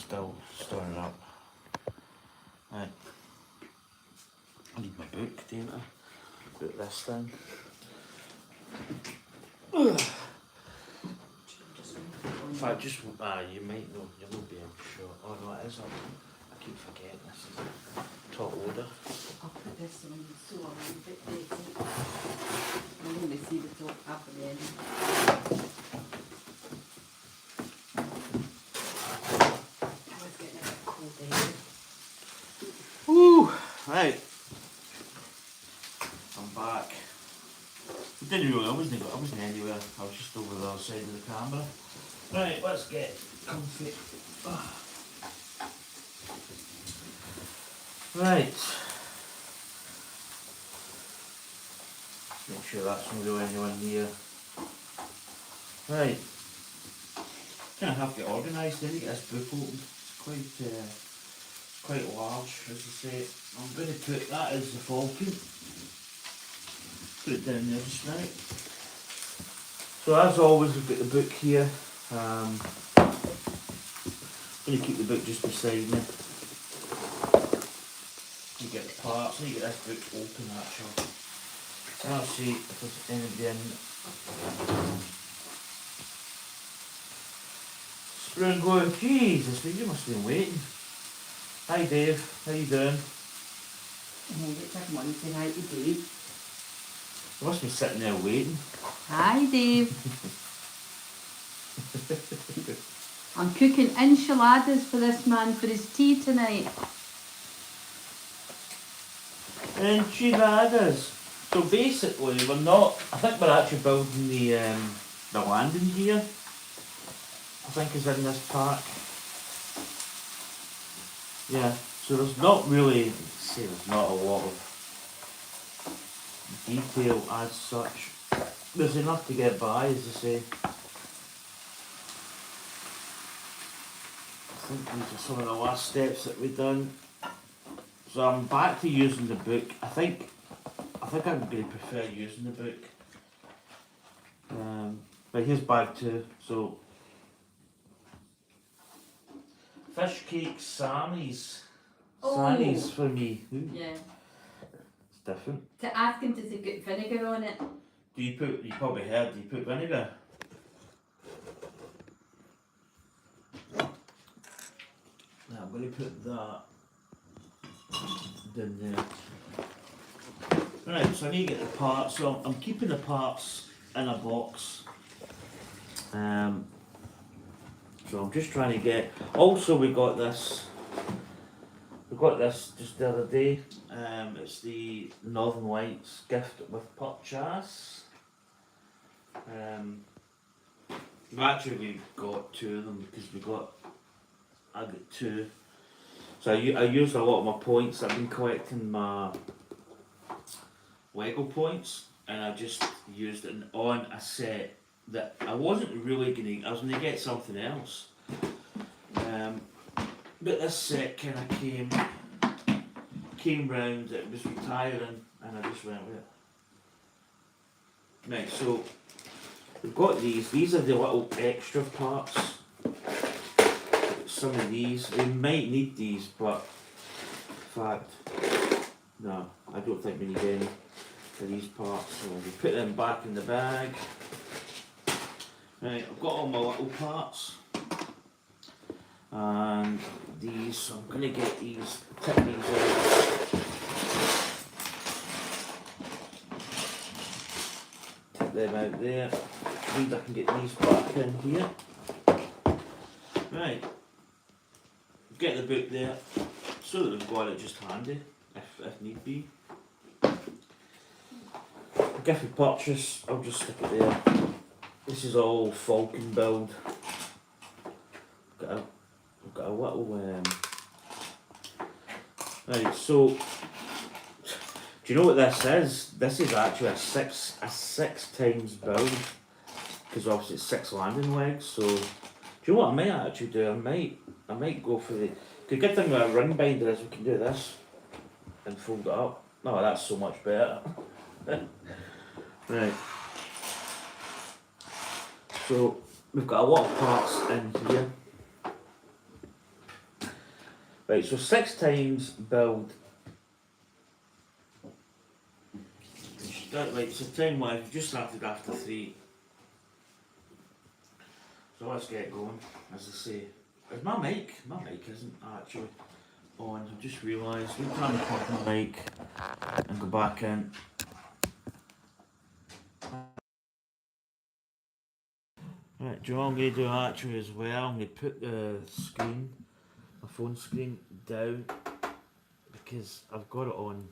still storing up. Right. I need my book, don't I? Book this thing. In fact, just you might know, you will be, I'm sure. Oh no, it is up. I keep forgetting this is top order. I'll put this on so I'm a bit lazy. I'm going to see the top half of the end. I was getting a bit cold there. Woo! Right. I'm back. I wasn't anywhere. I was just over the other side of the camera. Right, let's get comfy. Right. Make sure that's not really anyone here. Right. Kind of have to get organised then to get this book open. It's quite large, as I say. I'm going to put that as the Falcon. Put it down there just now. So as always, we've got the book here. I'm going to keep the book just beside me. You get the parts, and you get this book open actually. And I'll see if there's anybody in. Spring going, Jesus, you must have been waiting. Hi Dave, how you doing? Come on, say hi to Dave. You must be sitting there waiting. Hi Dave. I'm cooking enchiladas for this man for his tea tonight. Enchiladas. So basically, we're not. I think we're actually building the landing gear. I think is in this pack. Yeah. So there's not really. There's not a lot of detail as such. There's enough to get by, as I say. I think these are some of the last steps that we've done. So I'm back to using the book. I think I'm going to prefer using the book. But here's bag 2. So fish cake Sammy's. Sammy's for me. Ooh. Yeah. It's different. To ask him, does it get vinegar on it? You probably heard, do you put vinegar? Now I'm going to put that down there. Right, so I need to get the parts. So I'm keeping the parts in a box. So I'm just trying to get. Also, we got this just the other day. It's the Northern Lights gift with purchase. We got 2 of them because I got 2. So I used a lot of my points. I've been collecting my Lego points, and I just used it on a set that I wasn't really I was gonna get something else. But this set kind of came round. It was retiring, and I just went with it. Right, so we've got these. These are the little extra parts. Some of these, we might need these, but in fact, no, I don't think we need any of these parts. So we put them back in the bag. Right, I've got all my little parts. And these, so I'm going to get these, take these out. Take them out there. Means I can get these back in here. Right. Get the book there, so that we've got it just handy, if need be. Gift of purchase, I'll just stick it there. This is all Falcon build. Got a little right. So, do you know what this is? This is actually a six times build, because obviously it's 6 landing legs. So, do you know what I might actually do? I might go for the good thing with a ring binder is we can do this and fold it up. Oh, that's so much better. Right. So we've got a lot of parts in here. Right, so 6 times build. Right, so time wise, we just started after 3. So let's get going, as I say. Is my mic isn't actually on. I just realised. We can unplug my mic and go back in. Right, do you know what I'm going to do actually as well? I'm going to put the screen, my phone screen, down because I've got it on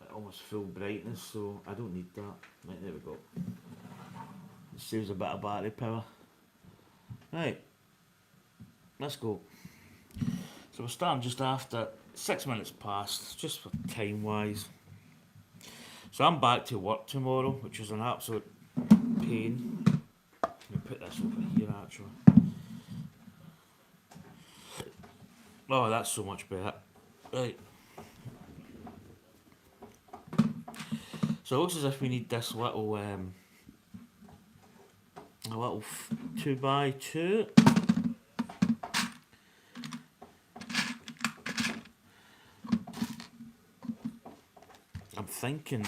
at almost full brightness, so I don't need that. Right, there we go. It saves a bit of battery power. Right, let's go. So we're starting just after 6 minutes past, just for time wise. So I'm back to work tomorrow, which is an absolute pain. Let me put this over here actually. Oh, that's so much better. Right. So it looks as if we need this little, a little 2x2. I'm thinking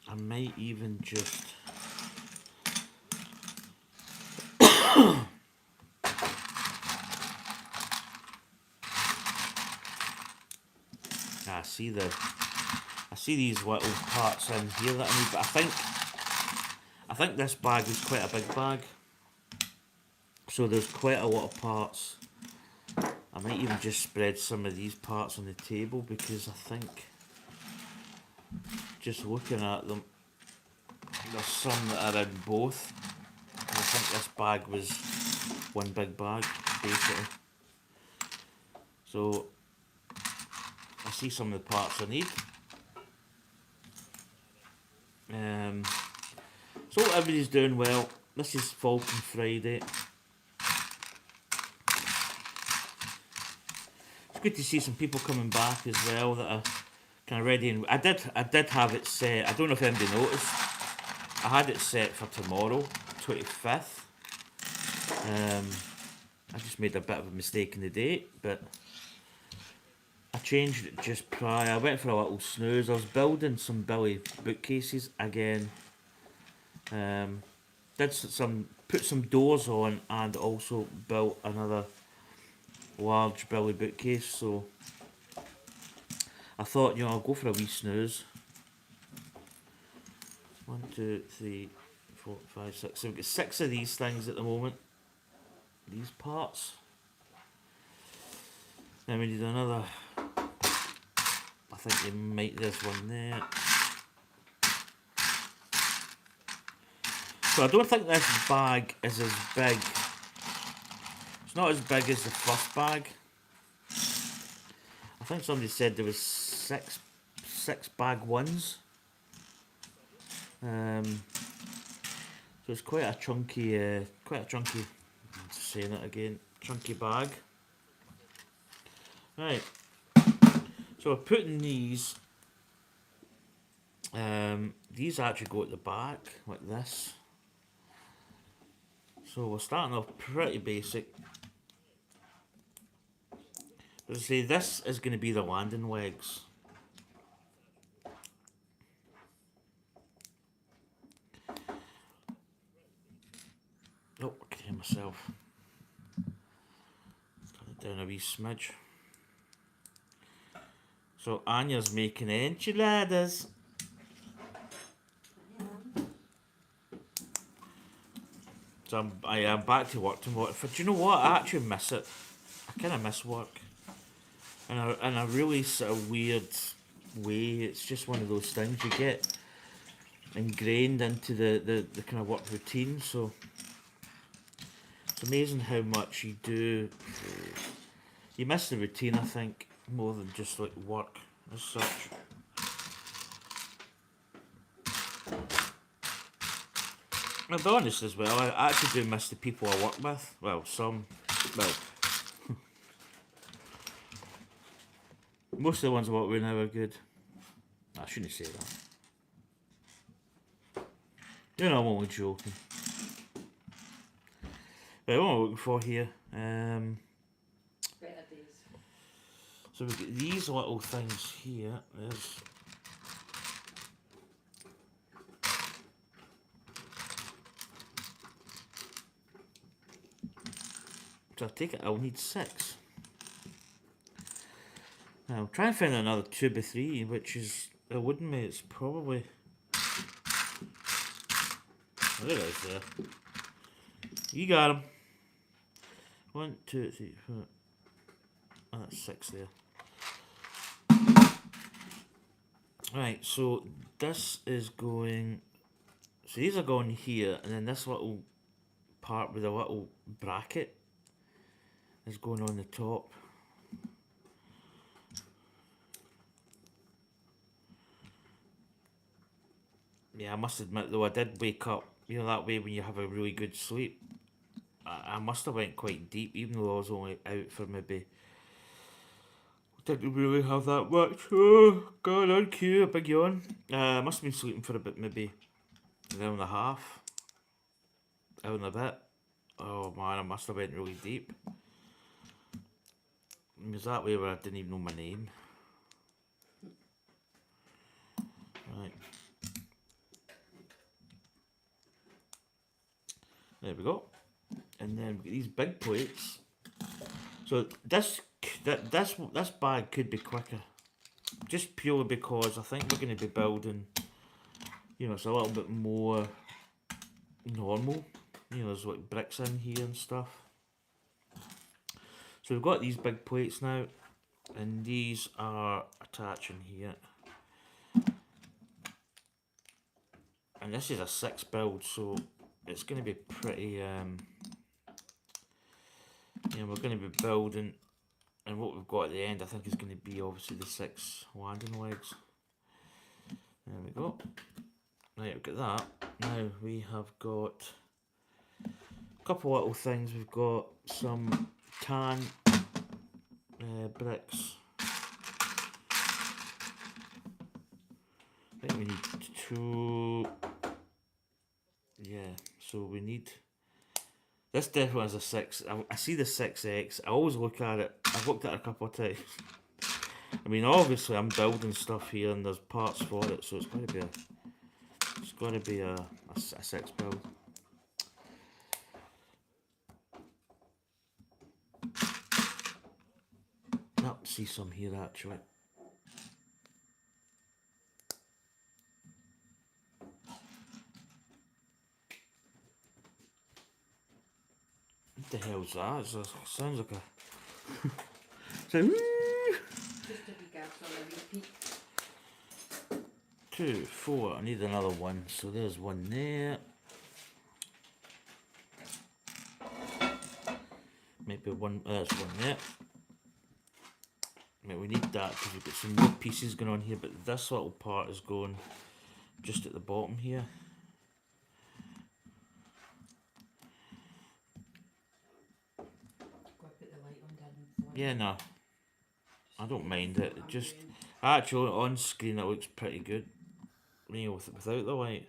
I might even just I see these little parts in here that I need, but I think this bag is quite a big bag. So there's quite a lot of parts. I might even just spread some of these parts on the table because I think just looking at them, there's some that are in both. And I think this bag was one big bag, basically. So I see some of the parts I need. So everybody's doing well. This is Falcon Friday. It's good to see some people coming back as well that are kind of ready. And I did have it set. I don't know if anybody noticed. I had it set for tomorrow, 25th. I just made a bit of a mistake in the date, but I changed it just prior. I went for a little snooze. I was building some Billy bookcases again. Put some doors on and also built another large Billy bookcase. So I thought, I'll go for a wee snooze. 1, 2, 3, 4, 5, 6. So we've got 6 of these things at the moment. These parts. Then we need another. I think you might this one there. So I don't think this bag is as big. It's not as big as the first bag. I think somebody said there was six bag ones. So it's quite a chunky, I'm saying it again, chunky bag. Right. So we're putting these. These actually go at the back like this. So we're starting off pretty basic. As I say, this is going to be the landing legs. Oh, I can hear myself. Turn it down a wee smidge. So Anya's making enchiladas. So I am back to work tomorrow. Do you know what? I actually miss it. I kind of miss work. In a really sort of weird way. It's just one of those things you get ingrained into the kind of work routine. So it's amazing how much you do. You miss the routine, I think, more than just like work as such. I'll be honest as well, I actually do miss the people I work with. Well, most of the ones I work with now are good. I shouldn't say that. I'm only joking. Right, what am I looking for here? Better days. So we've got these little things here. There's so I take it I'll need 6. Now I'm trying to find another 2x3, which is a wooden mate. It's probably there it is there. You got him. 1, 2, 3, 4. Oh, that's 6 there. Right, so this is going. So these are going here, and then this little part with a little bracket is going on the top. Yeah, I must admit though, I did wake up, you know, that way when you have a really good sleep. I must have went quite deep, even though I was only out for maybe. Didn't really have that much. Oh, God, on cue, a big yawn. I must have been sleeping for about maybe an hour and a half. Hour and a bit. Oh man, I must have went really deep. It was that way where I didn't even know my name. Right. There we go. And then we get these big plates. So this bag could be quicker. Just purely because I think we're going to be building, you know, it's a little bit more normal. You know, there's like bricks in here and stuff. So we've got these big plates now, and these are attaching here. And this is a 6 build, so it's going to be pretty, you know, we're going to be building, and what we've got at the end I think is going to be obviously the 6 landing legs. There we go. Right, we've got that. Now we have got a couple little things. We've got some tan bricks. I think we need 2. Yeah, so we need. This definitely has a 6. I see the 6X. I always look at it. I've looked at it a couple of times. I mean, obviously, I'm building stuff here, and there's parts for it, so it's going to be a 6 build. I'll see some here actually. What the hell's that? It sounds like a. So, Just to be careful, I repeat. 2, 4. I need another one. So there's one there. Maybe one. There's one there. Right, we need that because we've got some more pieces going on here, but this little part is going just at the bottom here. Yeah, no, I don't mind it. It just actually on screen it looks pretty good. You know, without the light.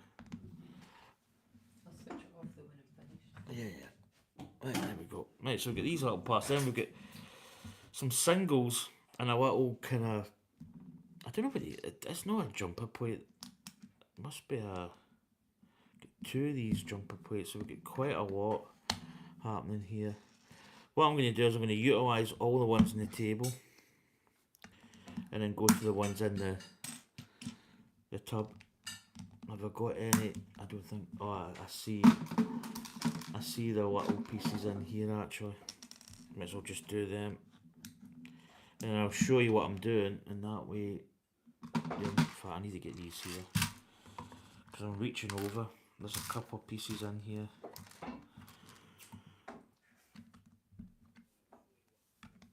I'll switch it off though when I'm finished. Yeah. Right, there we go. Right, so we've got these little parts. Then we've got some singles and a little kind of. I don't know what it's not a jumper plate. It must be a. Got 2 of these jumper plates, so we've got quite a lot happening here. What I'm going to do is I'm going to utilise all the ones on the table and then go to the ones in the tub. Have I got any? I don't think. Oh, I see the little pieces in here actually. Might as well just do them. And I'll show you what I'm doing, and that way. In fact, I need to get these here because I'm reaching over. There's a couple of pieces in here.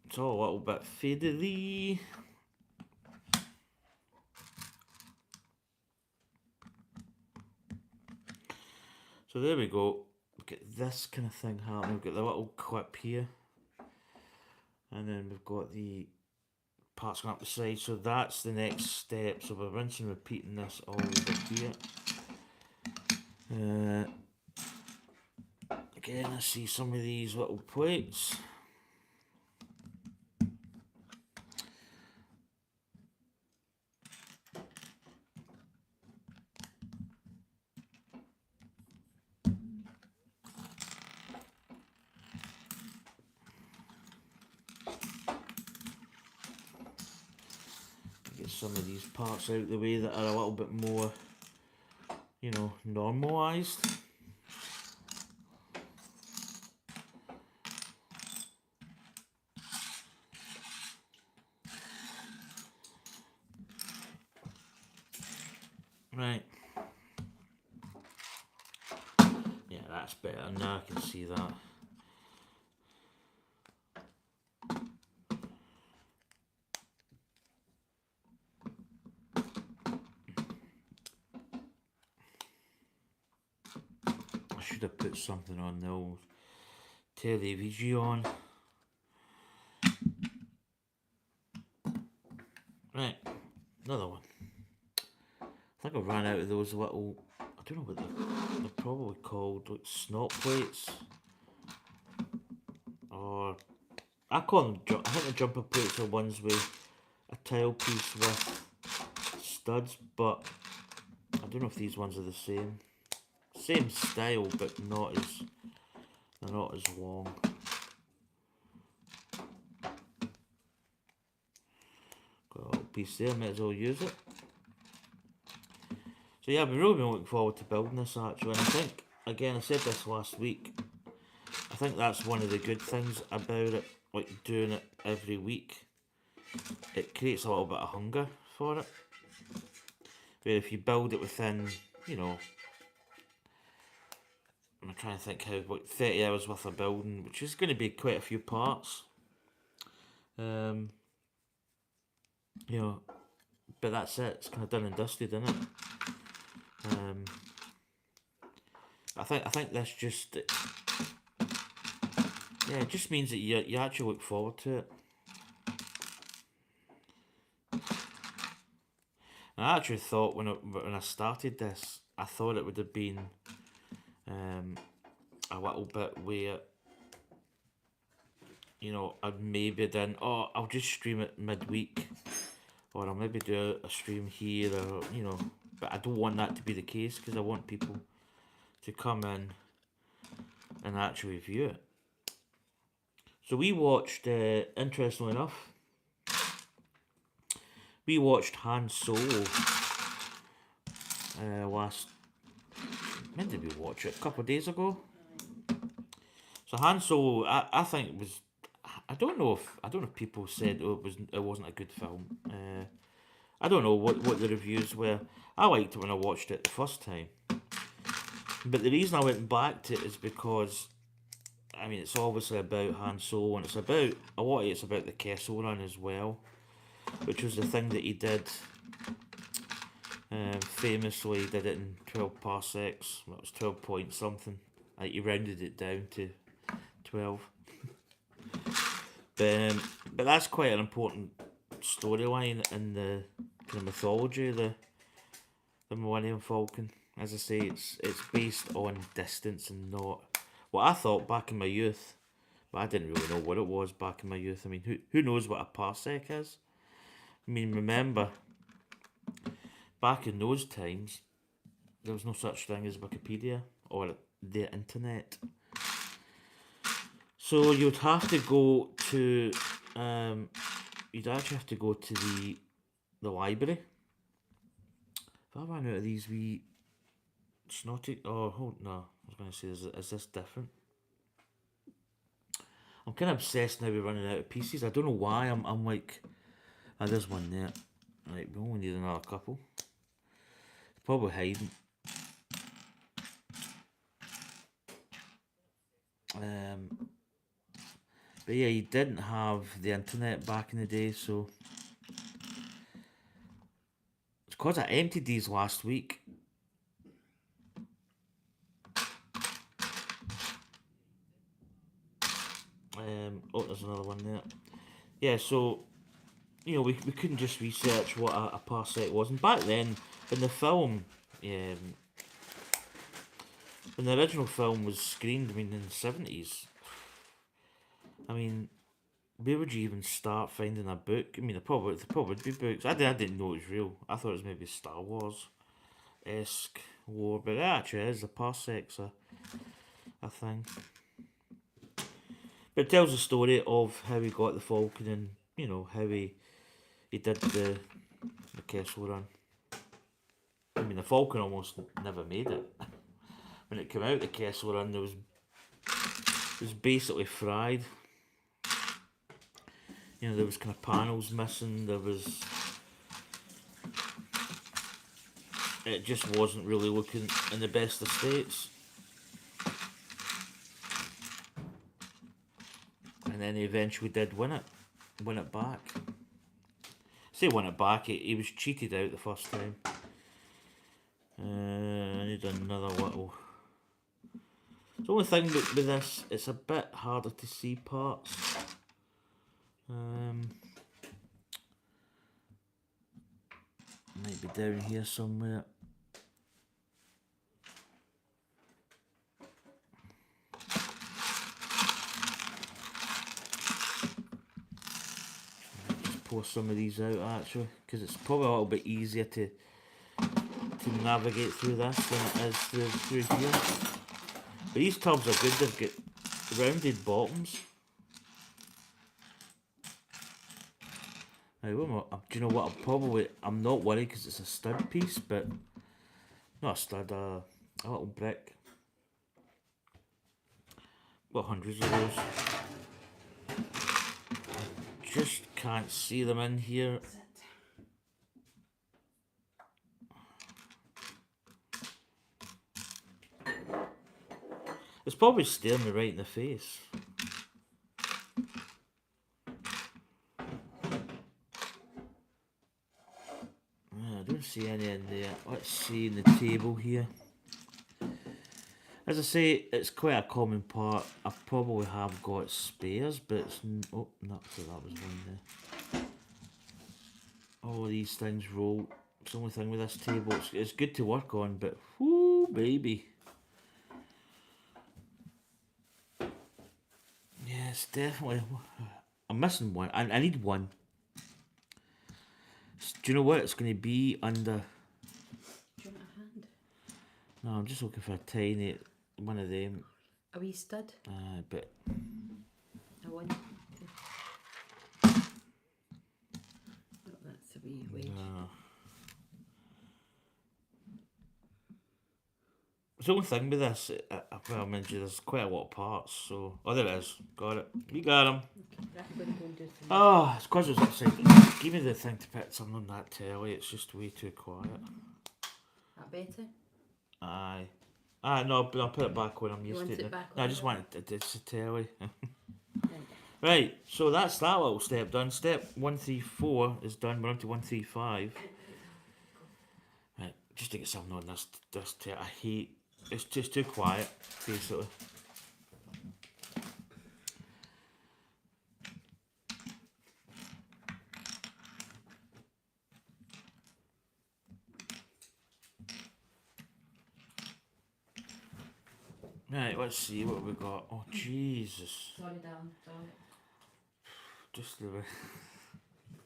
It's all a little bit fadedy. So there we go. We've got this kind of thing happening. We've got the little clip here. And then we've got the parts going up the side. So that's the next step. So we're rinsing and repeating this all over here. Again, I see some of these little plates. some of these parts out the way that are a little bit more, you know, normalised. Right. Yeah, that's better. Now I can see that. I should have put something on the old television. Right, another one. I think I ran out of those little, I don't know what they're probably called, like snot plates. Or, I call them, I think the jumper plates are ones with a tile piece with studs, but I don't know if these ones are the same. Same style, but they're not as long. Got a little piece there, might as well use it. So yeah, I've really been looking forward to building this actually, and I think, again, I said this last week, I think that's one of the good things about it, like doing it every week. It creates a little bit of hunger for it. Where if you build it within, you know, I'm trying to think how, like 30 hours worth of building, which is going to be quite a few parts. You know, but that's it, it's kind of done and dusted, isn't it? I think this just, yeah, it just means that you actually look forward to it. And I actually thought when I started this, I thought it would have been a little bit where, you know, I'd maybe done, oh, I'll just stream it midweek, or I'll maybe do a stream here, or, you know, but I don't want that to be the case, because I want people to come in and actually view it. So we watched, interestingly enough, we watched Han Solo when did we watch it? A couple of days ago. So Han Solo, I think was, I don't know if people said it wasn't a good film. I don't know what the reviews were. I liked it when I watched it the first time. But the reason I went back to it is because, I mean, it's obviously about Han Solo, and it's about, a lot of it's about the Kessel Run as well, which was the thing that he did. Famously, he did it in 12 parsecs. Well, it was 12 point something. Like, he rounded it down to 12. But that's quite an important storyline in the kind of mythology of the Millennium Falcon. As I say, it's based on distance and not what I thought back in my youth. But I didn't really know what it was back in my youth. I mean, who knows what a parsec is? I mean, remember, back in those times, there was no such thing as Wikipedia or the internet. So you'd have to go to, you'd actually have to go to the library. If I ran out of these wee snotty, oh, hold, no, I was going to say, is this different? I'm kind of obsessed now with running out of pieces. I don't know why. I'm like, there's one there. Right, we only need another couple. It's probably hiding. But yeah, you didn't have the internet back in the day, so it's because I emptied these last week. Oh, there's another one there. Yeah, so, you know, we couldn't just research what a parsec was. And back then, in the film, when the original film was screened, I mean, in the 70s, I mean, where would you even start finding a book? I mean, there probably would be books. I didn't know it was real. I thought it was maybe Star Wars-esque war, but it actually is. The parsec's a thing. But it tells the story of how he got the Falcon, and, you know, how he did the Kessel Run. I mean, the Falcon almost never made it. When it came out, the Kessel Run, it was basically fried. You know, there was kind of panels missing. It just wasn't really looking in the best of states. And then he eventually did win it back. Say win it back, he was cheated out the first time. I need another little. The only thing with this, it's a bit harder to see parts. Might be down here somewhere. Just pour some of these out actually, because it's probably a little bit easier to navigate through this than it is through here. But these tubs are good, they've got rounded bottoms. Now, do you know what? I'm not worried because it's a stud piece, but not a stud, a little brick. Got hundreds of those. I just can't see them in here. It's probably staring me right in the face. I don't see any in there. Let's see in the table here. As I say, it's quite a common part. I probably have got spares, but it's... Oh, no, so that was one there. All these things roll. It's the only thing with this table. It's good to work on, but... Whoo, baby. Yes, definitely. I'm missing one. I need one. Do you know what it's going to be under? Do you want a hand? No, I'm just looking for a tiny one of them. A wee stud? But... A one? Oh, that's a wee wedge. No. The only thing with this, well, I mentioned there's quite a lot of parts, so... Oh, there it is. Got it. We got him. Okay, I'm going to go and do some. Oh, it's because it's upside. Give me the thing to put something on that telly, it's just way too quiet. That better? Aye. No, but I'll put it back when I'm used to it it. back No, I on just it? want it's a telly. Right. Right, so that's that little step done. Step 134 is done, we're on to 135. Right, just to get something on this I hate... It's just too quiet, basically. Right, let's see what we got. Oh, Jesus. Sorry, darling. Sorry. Just the way.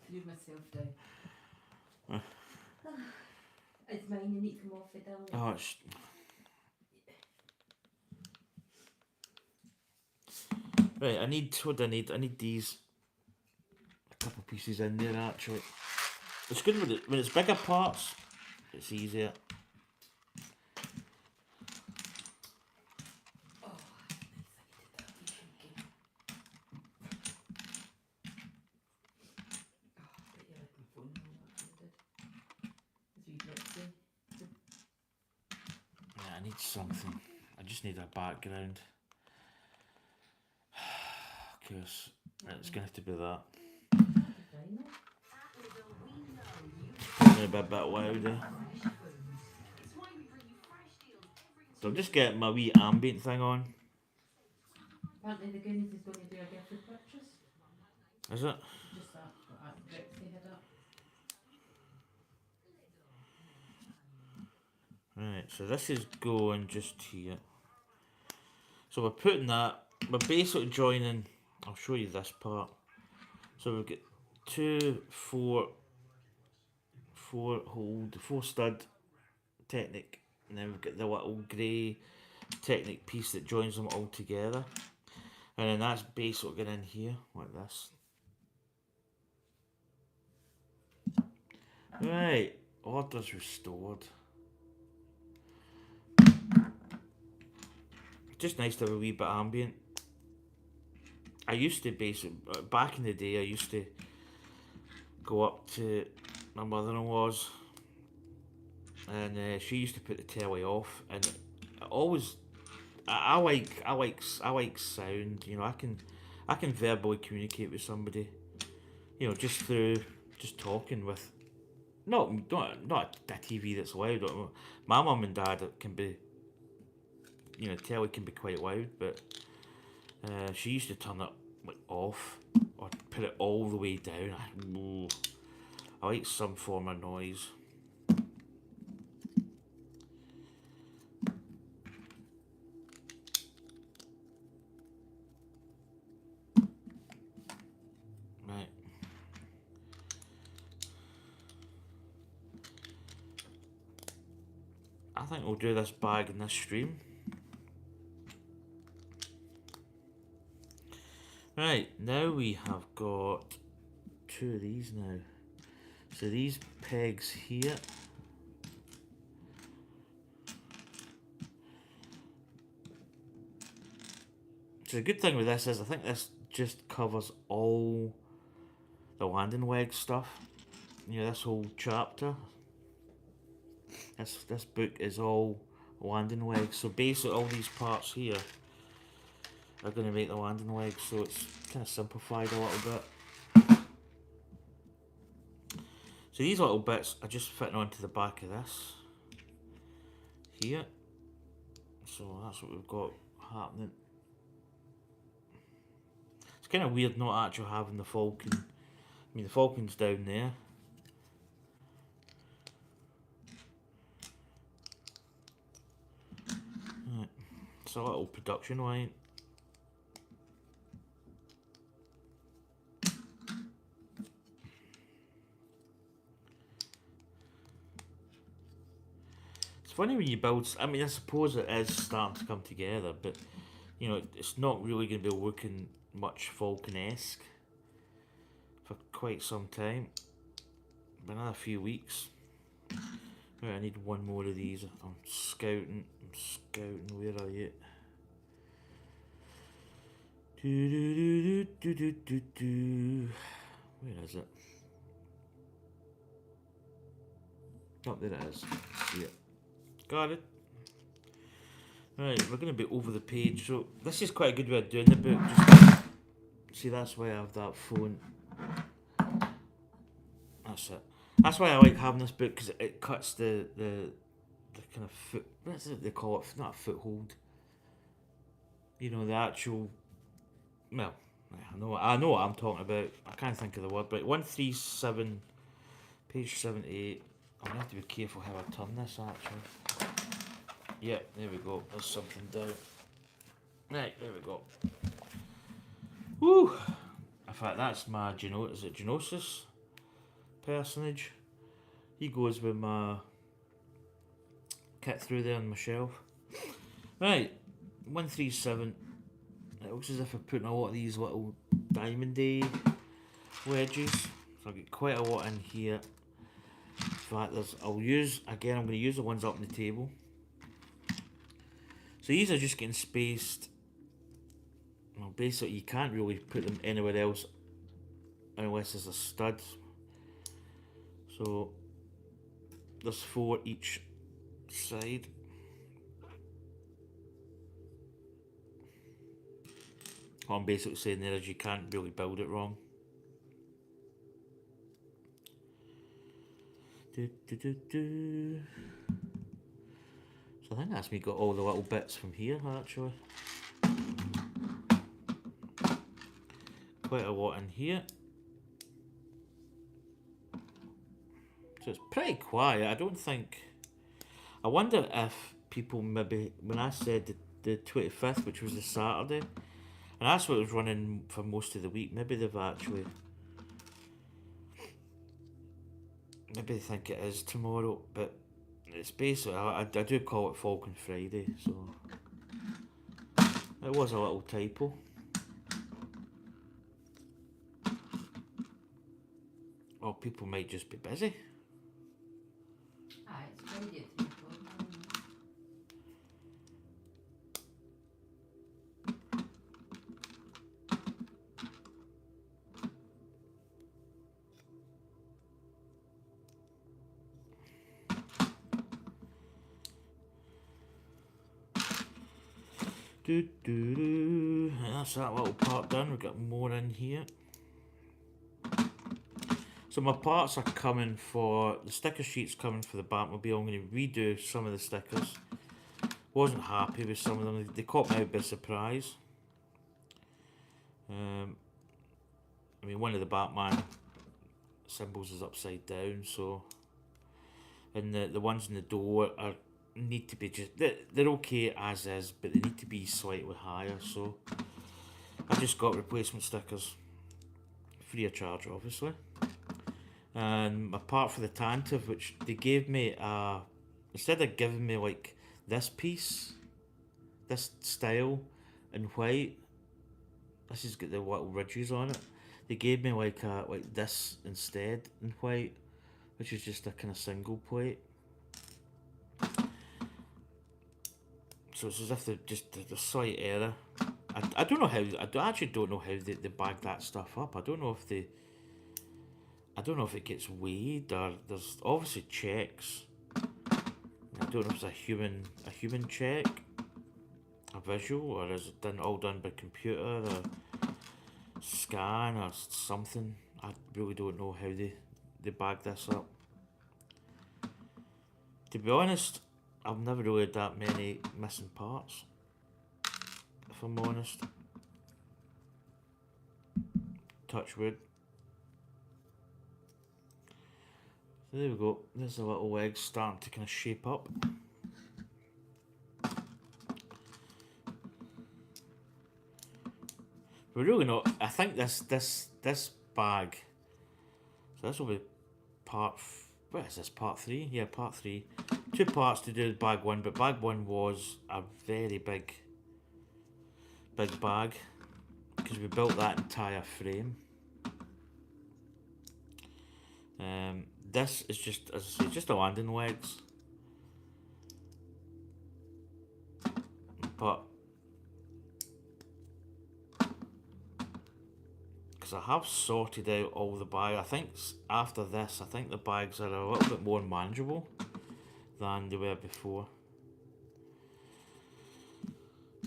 Threw myself down. It's mine, you need to come off it, darling. Oh, it's... Right, what do I need? I need these. A couple pieces in there, actually. It's good when it's bigger parts, it's easier. Oh, nice, I bet you like my phone Yeah, I need something. I just need a background. Because it's going to have to be that. Probably a bit louder. So I'm just getting my wee ambient thing on. Apparently the Guinness is going to do a gifted purchase. Is it? Just that, but Brexit had that. Right, so this is going just here. So we're putting that, we're basically joining, I'll show you this part. So we've got 2, 4 stud Technic, and then we've got the little grey Technic piece that joins them all together. And then that's basically going in here, like this. Right, orders restored. Just nice to have a wee bit ambient. I used to back in the day, I used to go up to my mother-in-law's, and she used to put the telly off, and always, I like sound. You know, I can verbally communicate with somebody. You know, just through just talking with, not a TV that's loud. My mum and dad can be, you know, telly can be quite loud, but she used to turn it like off or put it all the way down. I like some form of noise. Right. I think we'll do this bag in this stream. Right, now we have got two of these now. So these pegs here. So the good thing with this is I think this just covers all the landing leg stuff. You know, this whole chapter. This book is all landing legs. So basically all these parts here are going to make the landing legs, so it's kind of simplified a little bit. So these little bits are just fitting onto the back of this here. So that's what we've got happening. It's kind of weird not actually having the Falcon. I mean, the Falcon's down there. Right. It's a little production line. It's funny when you build. I mean, I suppose it is starting to come together, but you know, it's not really going to be looking much Falcon-esque for quite some time. Another few weeks. Right, I need one more of these. I'm scouting. Where are you? Where is it? Oh, there it is. See it. Got it. Right, we're going to be over the page. So this is quite a good way of doing the book. Just see, that's why I have that phone. That's it. That's why I like having this book, because it cuts the kind of foot. What's it they call it? Not a foothold. You know, the actual. Well, I know what I'm talking about. I can't think of the word, but 137, page 78. I'm gonna have to be careful how I turn this actually. Yeah, there we go. There's something down. Right, there we go. Woo! In fact, that's my is it Genosis personage? He goes with my kit through there on my shelf. Right, 137. It looks as if I'm putting a lot of these little diamond-y wedges. So I've got quite a lot in here. In fact, I'm going to use the ones up on the table. So these are just getting spaced. Well, basically you can't really put them anywhere else unless there's a stud. So there's 4 each side. What I'm basically saying there is you can't really build it wrong. So I think that's me got all the little bits from here actually. Quite a lot in here. So it's pretty quiet. I don't think. I wonder if people maybe, when I said the 25th, which was the Saturday, and that's what was running for most of the week, maybe they've actually. Maybe they think it is tomorrow, but it's basically, I do call it Falcon Friday, so. It was a little typo. Or people might just be busy. Friday at 3 o'clock. That's that little part done. We've got more in here. So my parts are coming for the sticker sheets coming for the Batmobile. I'm going to redo some of the stickers. Wasn't happy with some of them. They caught me out by surprise. I mean, one of the Batman symbols is upside down, so, and the ones in the door are need to be just they're okay as is, but they need to be slightly higher. So I just got replacement stickers, free of charge, obviously. And my part for the Tantive, which they gave me, instead of giving me like this piece, this style in white, this has got the little ridges on it. They gave me like this instead in white, which is just a kind of single plate. So it's as if they're just the slight error. I don't know how. I actually don't know how they bag that stuff up. I don't know if it gets weighed or there's obviously checks. I don't know if it's a human check, a visual, or is it all done by computer or scan or something. I really don't know how they bag this up. To be honest, I've never really had that many missing parts, if I'm honest. Touch wood. So there we go, there's the little legs starting to kind of shape up. We're really not, I think this bag, so this will be part 3? Yeah, part 3. 2 parts to do with bag 1, but bag 1 was a very big bag, because we built that entire frame. This is just, as I say, just the landing legs. But because I have sorted out all the bags, I think after this, I think the bags are a little bit more manageable than they were before.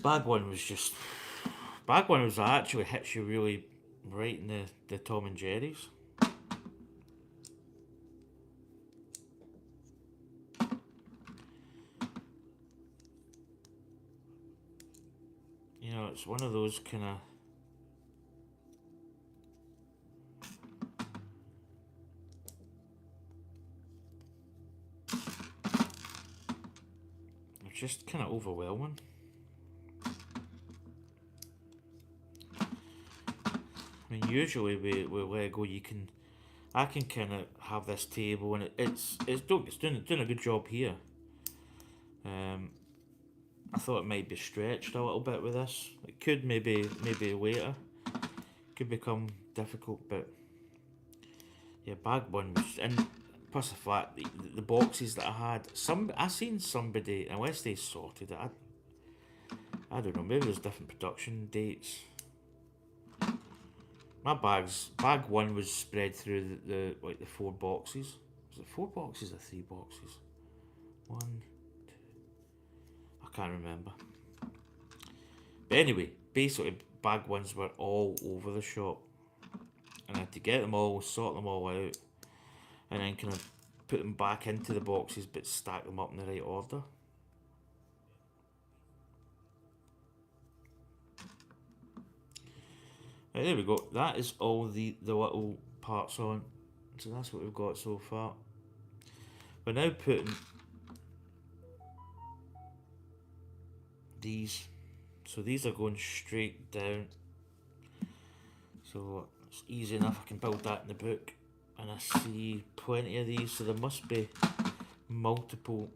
Bag 1 was actually hits you really right in the Tom and Jerry's. You know, it's one of those kind of, it's just kind of overwhelming. I mean, usually with Lego, I can kind of have this table, and it's doing a good job here. I thought it might be stretched a little bit with this. It could maybe later could become difficult, but yeah, bag 1 was, and plus the fact the boxes that I had, I seen somebody, unless they sorted it, I don't know, maybe there's different production dates. My bag 1 was spread through the 4 boxes. Was it 4 boxes or 3 boxes? 1, 2, I can't remember. But anyway, basically bag 1s were all over the shop, and I had to get them all, sort them all out, and then kind of put them back into the boxes, but stack them up in the right order. Right, there we go. That is all the little parts on. So that's what we've got so far. We're now putting these. So these are going straight down. So it's easy enough. I can build that in the book. And I see plenty of these. So there must be multiple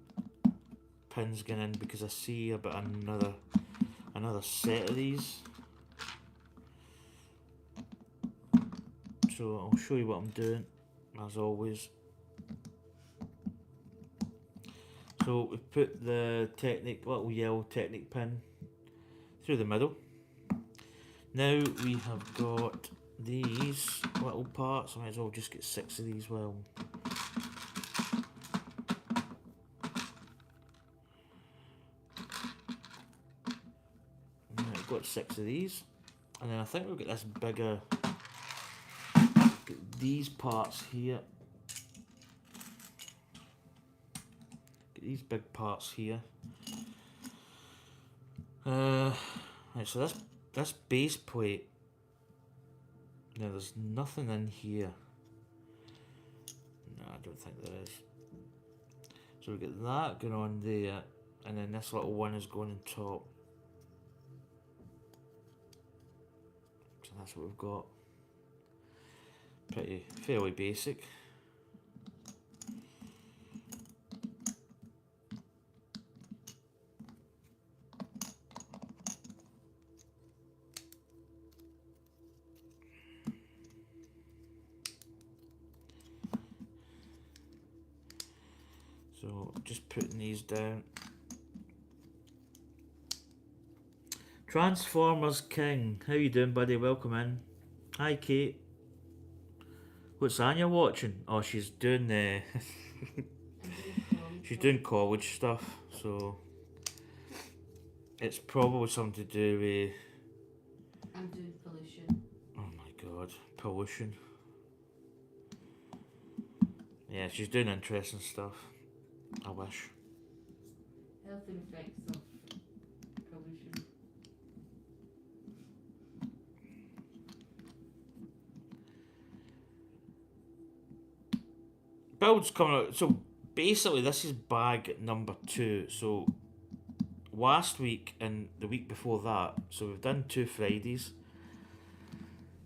pins going in, because I see about another set of these. So I'll show you what I'm doing, as always. So we put the little yellow Technic pin through the middle. Now we have got these little parts. I might as well just get 6 of these. Well, right, we've got 6 of these, and then I think we've got this bigger. Get these parts here. Get these big parts here. Right, so this base plate. Now there's nothing in here. No, I don't think there is. So we get that going on there, and then this little one is going on top. So that's what we've got. Fairly basic. So just putting these down. Transformers King, how you doing, buddy? Welcome in. Hi, Kate. What's Anya watching? Oh, she's doing the. She's doing college stuff, so it's probably something to do with. I'm doing pollution. Oh my god, pollution. Yeah, she's doing interesting stuff. I wish. Health effects of pollution. Build's coming out. So basically, this is bag number 2. So last week and the week before that, so we've done 2 Fridays.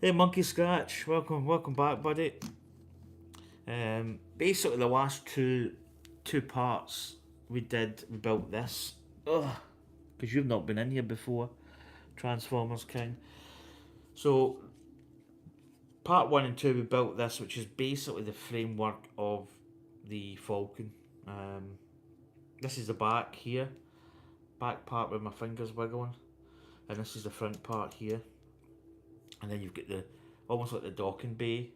Hey, Monkey Scratch, welcome back, buddy. Basically, the last two parts we built this. Ugh, because you've not been in here before, Transformers King. So part 1 and 2 we built this, which is basically the framework of the Falcon. This is the back here, back part with my fingers wiggling, and this is the front part here, and then you've got the almost like the docking bay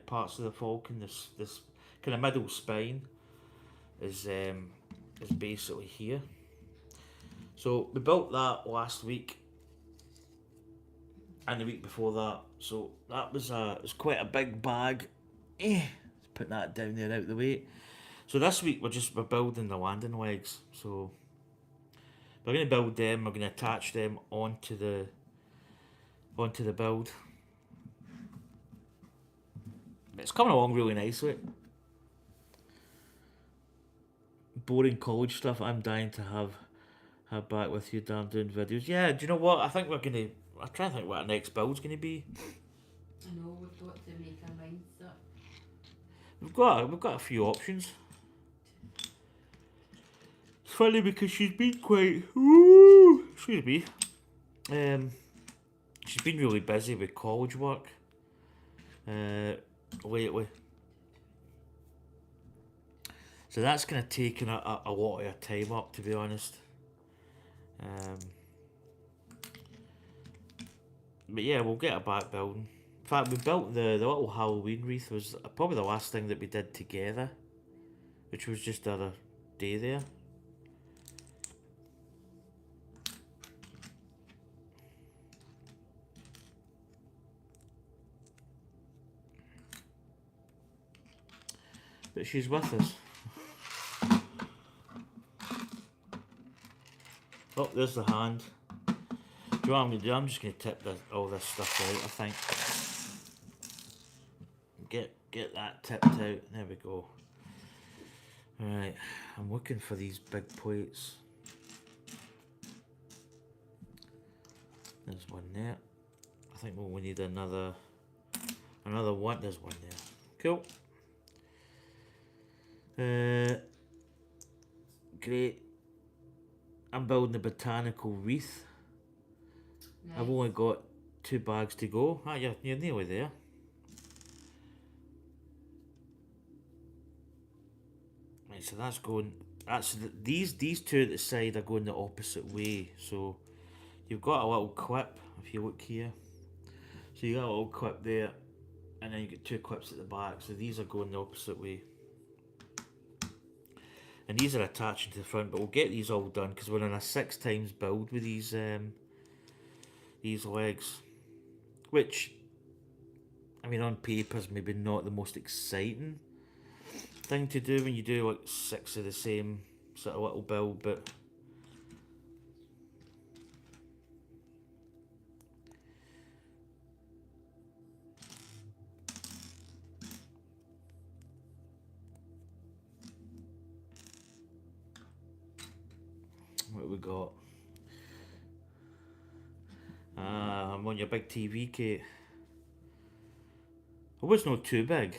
parts of the Falcon. This kind of middle spine is basically here. So we built that last week and the week before that. So that was it was quite a big bag. Let's put that down there out the way. So this week we're building the landing legs. So we're going to build them. We're going to attach them onto the build. It's coming along really nicely. Boring college stuff I'm dying to have back with you, Dan, doing videos. Yeah, do you know what? I think I'm trying to think what our next build's going to be. I know, we've got to make our minds up. We've got a few options. It's funny because she's been quite excuse me. She's been really busy with college work lately. So that's kind of taken a lot of her time up, to be honest. But yeah, we'll get her back building. In fact, we built the little Halloween wreath was probably the last thing that we did together, which was just the other day there. But she's with us. Oh, there's the hand. Do you know what I'm going to do? I'm just going to tip all this stuff out, I think. Get that tipped out. There we go. Right, I'm looking for these big plates. There's one there. I think we need another one. There's one there. Cool. Great. I'm building the botanical wreath. Nice. I've only got 2 bags to go. Ah, you're nearly there. Right, so that's going. that's these two at the side are going the opposite way. So you've got a little clip if you look here. So you got a little clip there, and then you get two clips at the back. So these are going the opposite way. And these are attaching to the front, but we'll get these all done because we're in a 6 times build with these legs, which, I mean, on paper is maybe not the most exciting thing to do when you do like 6 of the same sort of little build, but what we got? I'm on your big TV, Kate. It was not too big.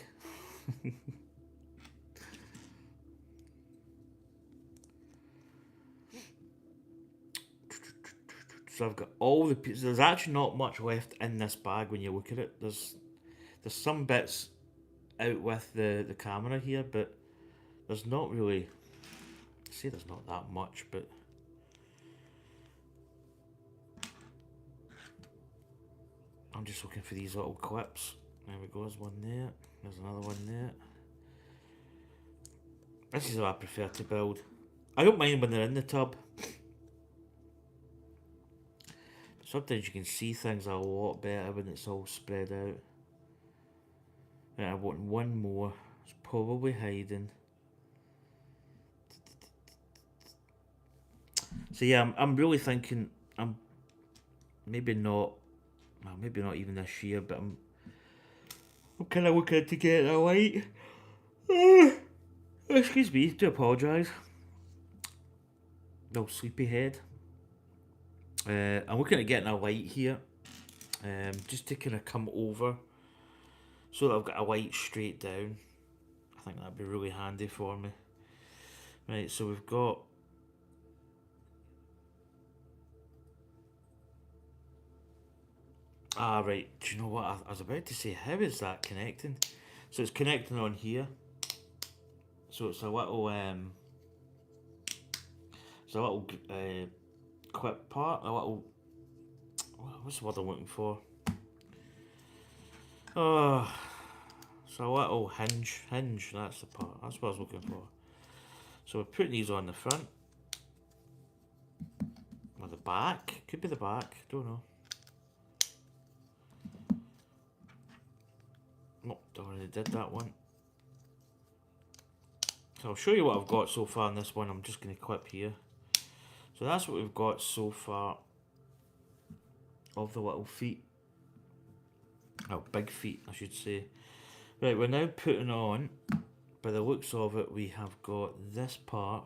So I've got all the pieces. There's actually not much left in this bag when you look at it. There's some bits out with the camera here, but there's not really. I say there's not that much, but I'm just looking for these little clips. There we go, there's one there. There's another one there. This is how I prefer to build. I don't mind when they're in the tub. Sometimes you can see things a lot better when it's all spread out. Right, I want one more. It's probably hiding. So yeah, I'm really thinking I'm maybe not, well, maybe not even this year, but I'm kind of looking to get a light. Excuse me, do apologise. No sleepyhead. I'm looking at getting a light here, just to kind of come over, so that I've got a light straight down. I think that'd be really handy for me. Right, so we've got. Ah, right. Do you know what? I was about to say, how is that connecting? So it's connecting on here. So it's a little clip part, a little. What's the word I'm looking for? Oh, it's a little hinge. That's the part. That's what I was looking for. So we're putting these on the front. Or the back. Could be the back. Don't know. Nope, already did that one. So I'll show you what I've got so far in this one. I'm just going to clip here. So that's what we've got so far of the little feet. Oh, big feet, I should say. Right, we're now putting on, by the looks of it, we have got this part,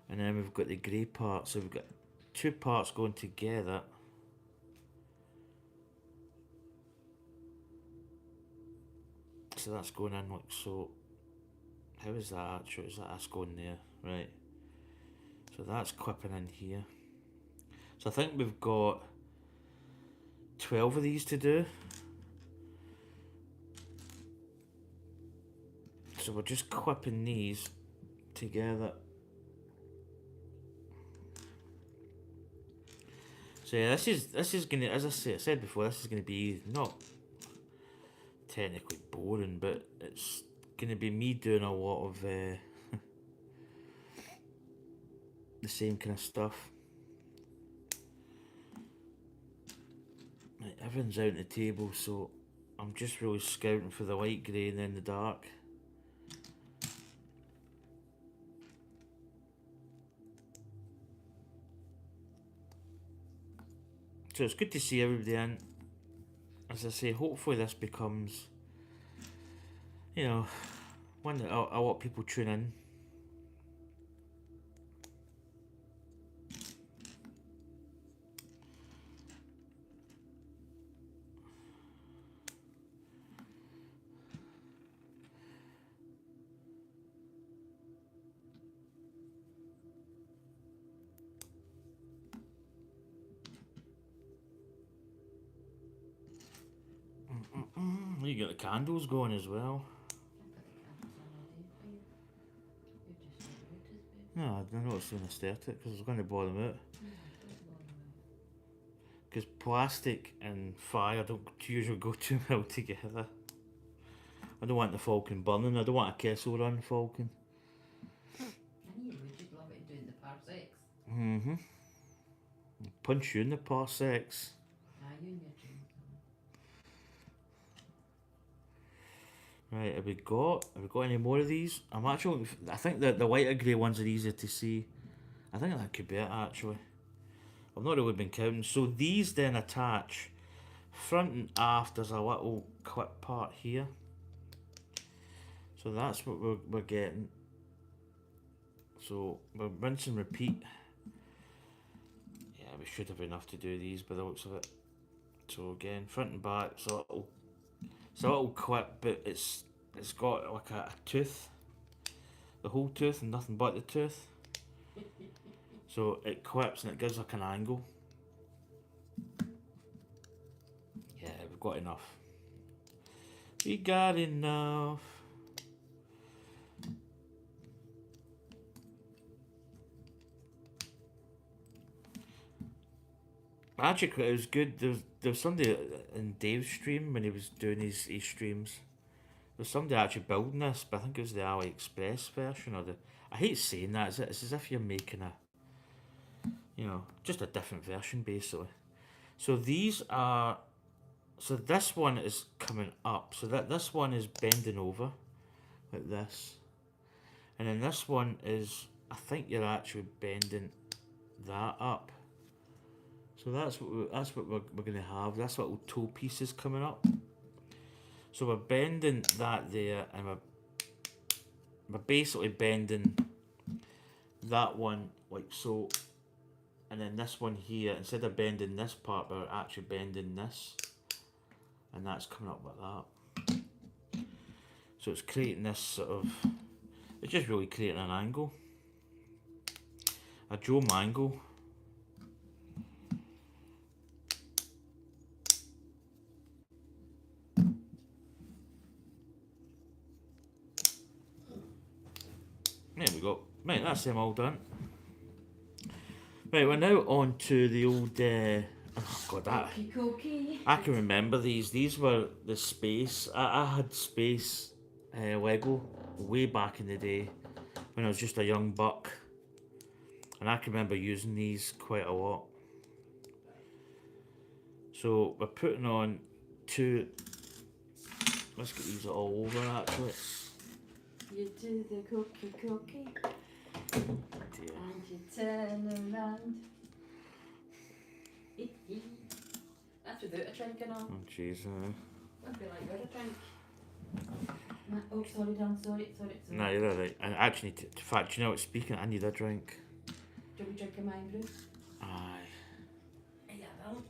and then we've got the grey part. So we've got two parts going together. So that's going in like so. How is that actually? Is that's going there? Right. So that's clipping in here. So I think we've got 12 of these to do. So we're just clipping these together. So yeah, this is gonna, as I said before, this is gonna be not technically boring, but it's gonna be me doing a lot of the same kind of stuff. Right, everything's out on the table, so I'm just really scouting for the light grey and then the dark. So it's good to see everybody in. As I say, hopefully this becomes, you know, one that a lot of people tune in. You got the candles going as well. I've got the candles on all day for you. You're just so rude. No, I noticed the anaesthetic because I was going to blow them out. Because plastic and fire don't usually go too well together. I don't want the Falcon burning. I don't want a Kessel Run Falcon. I knew you would. You'd love it doing the parsecs. Mm-hmm. Punch you in the parsecs. Ah, you and your dreams. Right, have we got any more of these? I think that the lighter grey ones are easier to see. I think that could be it actually. I've not really been counting. So these then attach front and aft. There's a little clip part here. So that's what we're getting. So we'll rinse and repeat. Yeah, we should have enough to do these by the looks of it. So again, front and back. So it's a little clip, but it's got like a tooth, the whole tooth and nothing but the tooth. So it clips and it gives like an angle. Yeah, we've got enough. We got enough. Actually, it was good. There was somebody in Dave's stream when he was doing his streams. There was somebody actually building this, but I think it was the AliExpress version or the. I hate saying that. It's as if you're making a, just a different version basically. So these are. So this one is coming up. So this one is bending over, like this, and then this one is. I think you're actually bending that up. So that's what we're going to have. That's little toe pieces coming up. So we're bending that there, and we're basically bending that one like so, and then this one here. Instead of bending this part, we're actually bending this, and that's coming up like that. So it's creating this sort of. It's just really creating an angle, a Joe angle. There we go. Right, that's them all done. Right, we're now on to the old. Oh God, that I can remember these. These were the space. I had space Lego way back in the day when I was just a young buck, and I can remember using these quite a lot. So we're putting on two. Let's get these all over actually. You do the cookie, Dear. and you turn around. That's without a drink and all. Oh jeez. I feel like you're a drink. Oh, sorry, Dan. Sorry. No, you're alright. I actually need to. In fact, you know what? Speaking, I need a drink. Do we drink a mine brew? Aye. Yeah, well.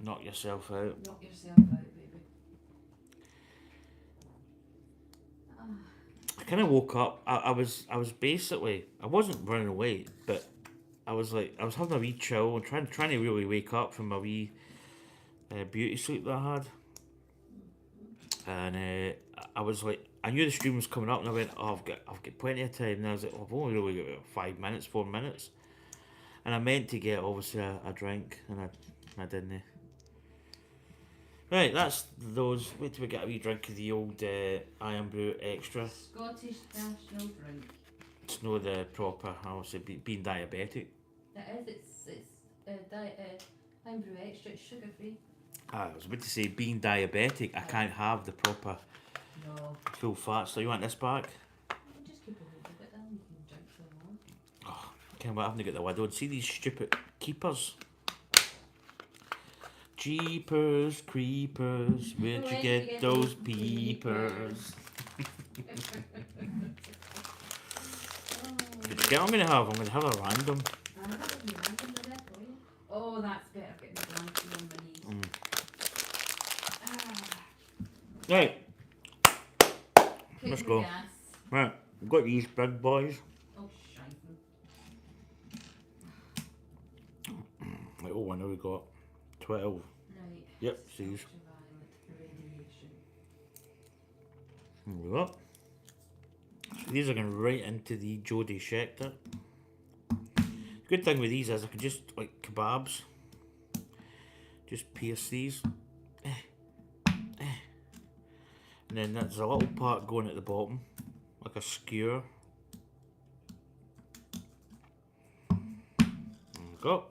Knock yourself out. Knock yourself out, baby. I kind of woke up. I was basically. I wasn't running away, but I was having a wee chill and trying to really wake up from a wee beauty sleep that I had. And I was like, I knew the stream was coming up, and I went, oh, I've got plenty of time. And I was like, oh, I've only really got 5 minutes, 4 minutes. And I meant to get obviously a drink, and I didn't. Right, that's those. Wait till we get a wee drink of the old Iron Brew Extra. Scottish national drink. It's no the proper, obviously, being diabetic. It is. It's Iron Brew Extra. It's sugar free. I was about to say, being diabetic, I can't have the proper No. full fat. So you want this back? Just keep a hold of it then. You can drink some more. Oh, can't wait. I haven't got the lid on. See these stupid keepers. Jeepers creepers, where'd you get those peepers? I'm gonna have a random. Oh, that's better. Getting the blankie on my knees. Right, Put let's the go. gas. Right, we've got these big boys. Oh, shite. Like, oh, I know we got 12. Right. Yep, see these. Ultraviolet radiation. There we go. These are going right into the Jodie Scheckter. Good thing with these is I can just, like kebabs, just pierce these. And then there's a little part going at the bottom, like a skewer. There we go.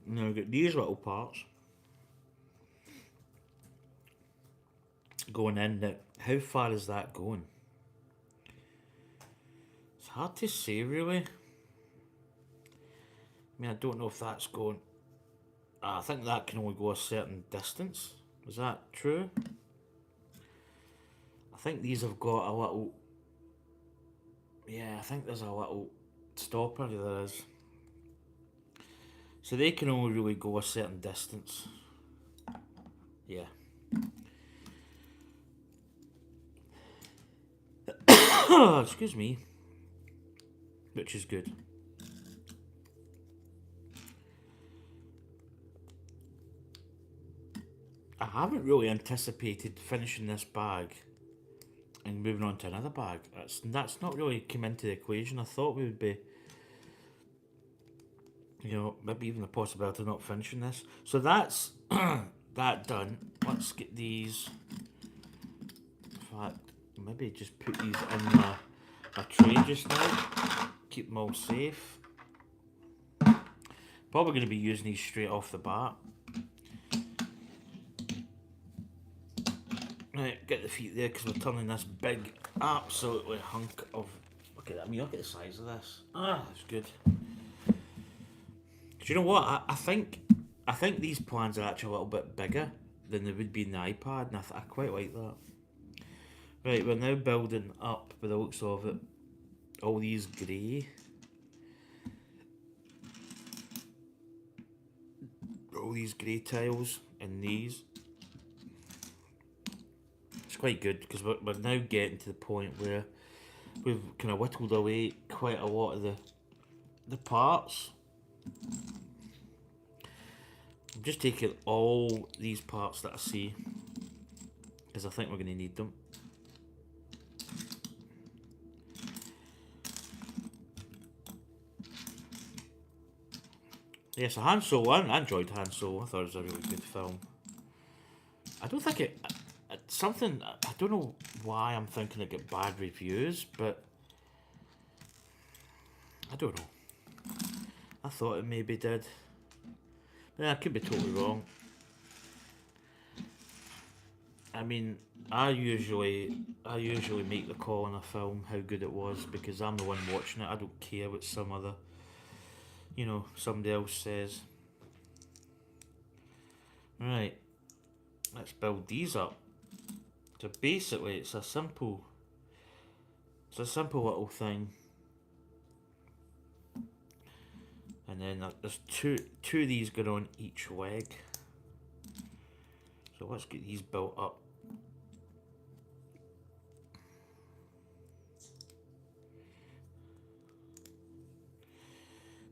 Now we've got these little parts going in. Now, how far is that going? It's hard to say, really. I mean, I don't know if that's going... I think that can only go a certain distance. Is that true? I think these have got a little... Yeah, I think there's a little stopper there is. So they can only really go a certain distance. Yeah. Excuse me. Which is good. I haven't really anticipated finishing this bag and moving on to another bag. That's not really come into the equation. I thought we would be, you know, maybe even the possibility of not finishing this. So that's that done. Let's get these. In fact, maybe just put these in a tray just now. Keep them all safe. Probably going to be using these straight off the bat. Right, get the feet there because we're turning this big, absolutely hunk of... Look at that, I mean, look at the size of this. Ah, that's good. Do you know what? I think these plans are actually a little bit bigger than they would be in the iPad, and I quite like that. Right, we're now building up, by the looks of it, all these grey. All these grey tiles and these. It's quite good because we're now getting to the point where we've kind of whittled away quite a lot of the parts. I'm just taking all these parts that I see because I think we're going to need them. Yeah, so Han Solo, I enjoyed Han Solo. I thought it was a really good film. I don't think it's something, I don't know why I'm thinking it got bad reviews, but I don't know. I thought it maybe did. Yeah, I could be totally wrong. I mean, I usually make the call on a film how good it was because I'm the one watching it. I don't care what some other, you know, somebody else says. Right, let's build these up. So basically, it's a simple little thing. And then there's two of these going on each leg. So let's get these built up.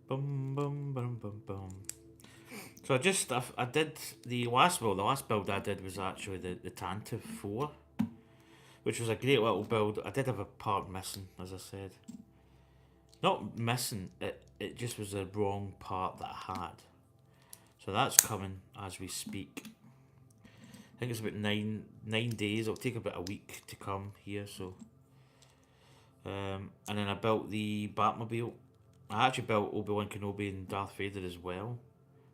Bum bum bum bum bum. So I did the last build I did was actually the Tantive 4, which was a great little build. I did have a part missing, as I said. Not missing, it just was the wrong part that I had. So that's coming as we speak. I think it's about nine days. It'll take about a week to come here. So, and then I built the Batmobile. I actually built Obi-Wan Kenobi and Darth Vader as well.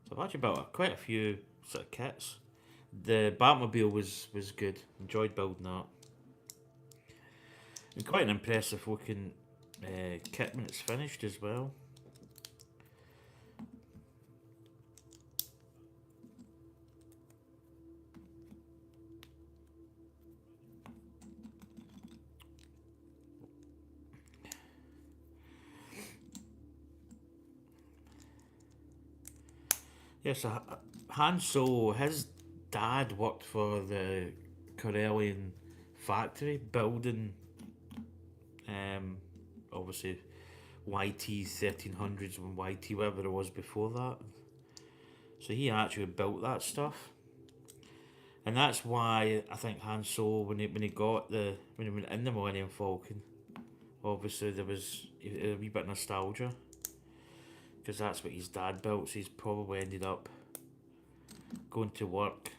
So I've actually built quite a few sort of kits. The Batmobile was good. Enjoyed building that. And quite an impressive looking kit when it's finished as well. Yes, Han Solo, his dad worked for the Corellian factory building obviously YT 1300s and YT whatever it was before that. So he actually built that stuff. And that's why I think Han Solo, when he went in the Millennium Falcon, obviously there was a wee bit of nostalgia, because that's what his dad built. So he's probably ended up going to work,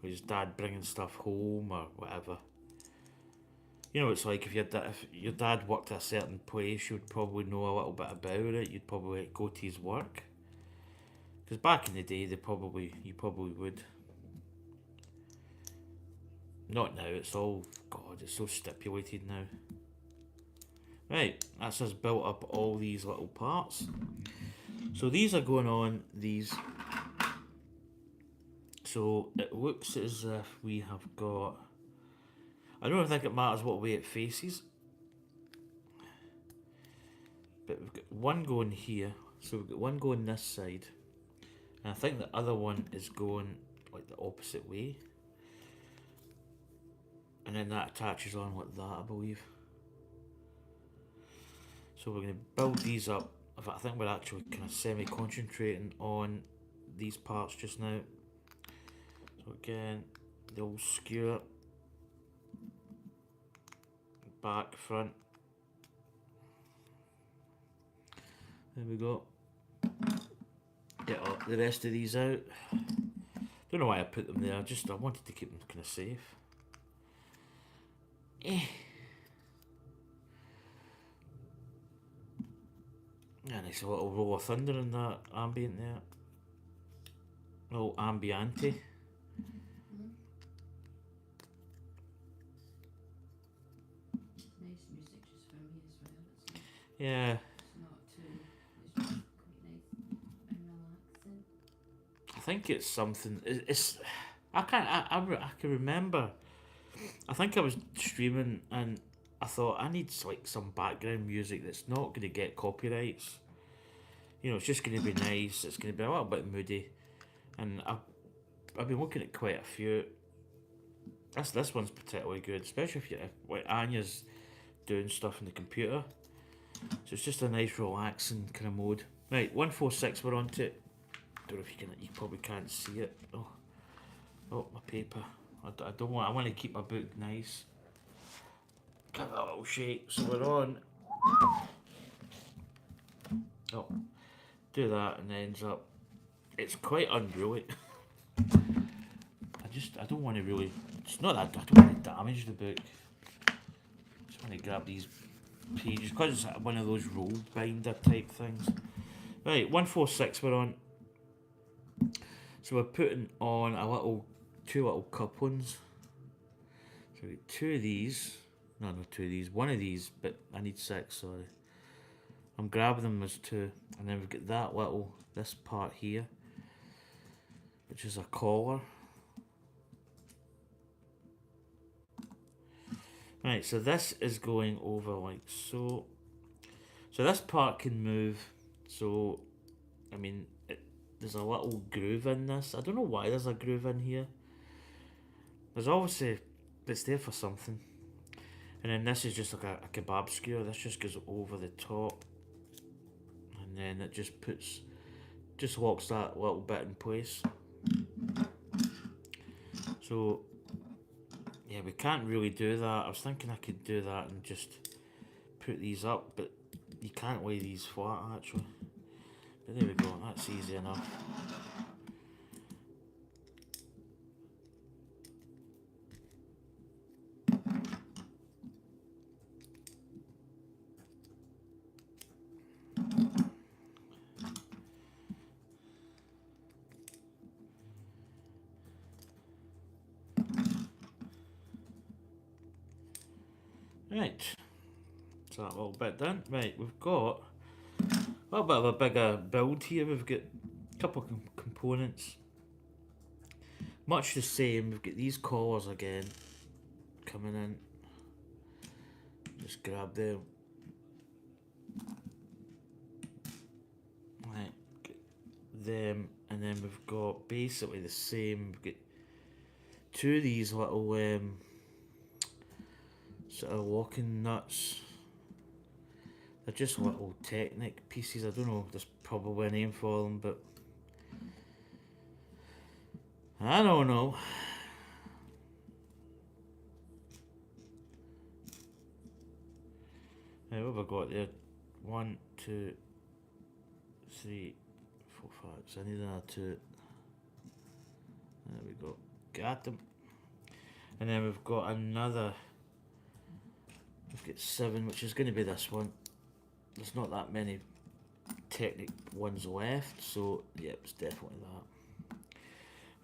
or his dad bringing stuff home or whatever. You know, it's like if your dad worked at a certain place, you'd probably know a little bit about it. You'd probably go to his work, because back in the day, you probably would. Not now. It's all God. It's so stipulated now. Right, that's us built up all these little parts. So these are going on these. So it looks as if we have got. I don't think it matters what way it faces. But we've got one going here. So we've got one going this side. And I think the other one is going like the opposite way. And then that attaches on like that, I believe. So we're going to build these up. In fact, I think we're actually kind of semi-concentrating on these parts just now. So again, the old skewer. Back, front. There we go. Get the rest of these out. Don't know why I put them there, I wanted to keep them kind of safe. Yeah, nice little roll of thunder in that ambient there. Little ambiente. Nice music just for me as well. Yeah. It's not too. It's quite nice and relaxing. I think it's something. I can remember. I think I was streaming and I thought I need like some background music that's not going to get copyrights. You know, it's just going to be nice. It's going to be a little bit moody, and I've been looking at quite a few. This one's particularly good, especially if like Anya's doing stuff on the computer. So it's just a nice relaxing kind of mode. Right, 146 we're on to. Don't know if you probably can't see it. Oh, my paper. I don't want. I want to keep my book nice. Give it a little shake. So we're on. Oh, do that and ends up. It's quite unruly. I don't want to really. It's not that I don't want to damage the book. Just want to grab these pages because it's one of those rolled binder type things. Right, 146 we're on. So we're putting on two little couplings. So we got two of these. No, not two of these. One of these, but I need 6, sorry. I'm grabbing them as 2. And then we've got this part here, which is a collar. Right, so this is going over like so. So this part can move. So, I mean, there's a little groove in this. I don't know why there's a groove in here. There's obviously, it's there for something. And then this is just like a kebab skewer. This just goes over the top. And then it just locks that little bit in place. So, yeah, we can't really do that. I was thinking I could do that and just put these up, but you can't lay these flat actually. But there we go, that's easy enough. Right, so that little bit done. Right, we've got a little bit of a bigger build here. We've got a couple of components. Much the same, we've got these collars again coming in. Just grab them. Right, get them, and then we've got basically the same. We've got two of these little sort of locking nuts. They're just little Technic pieces. I don't know, there's probably a name for them, but I don't know. Hey, what have I got there? 1, 2, 3, 4, 5. So I need another 2. There we go. Got them. And then we've got another. We've got 7, which is going to be this one. There's not that many Technic ones left, so yep, it's definitely that.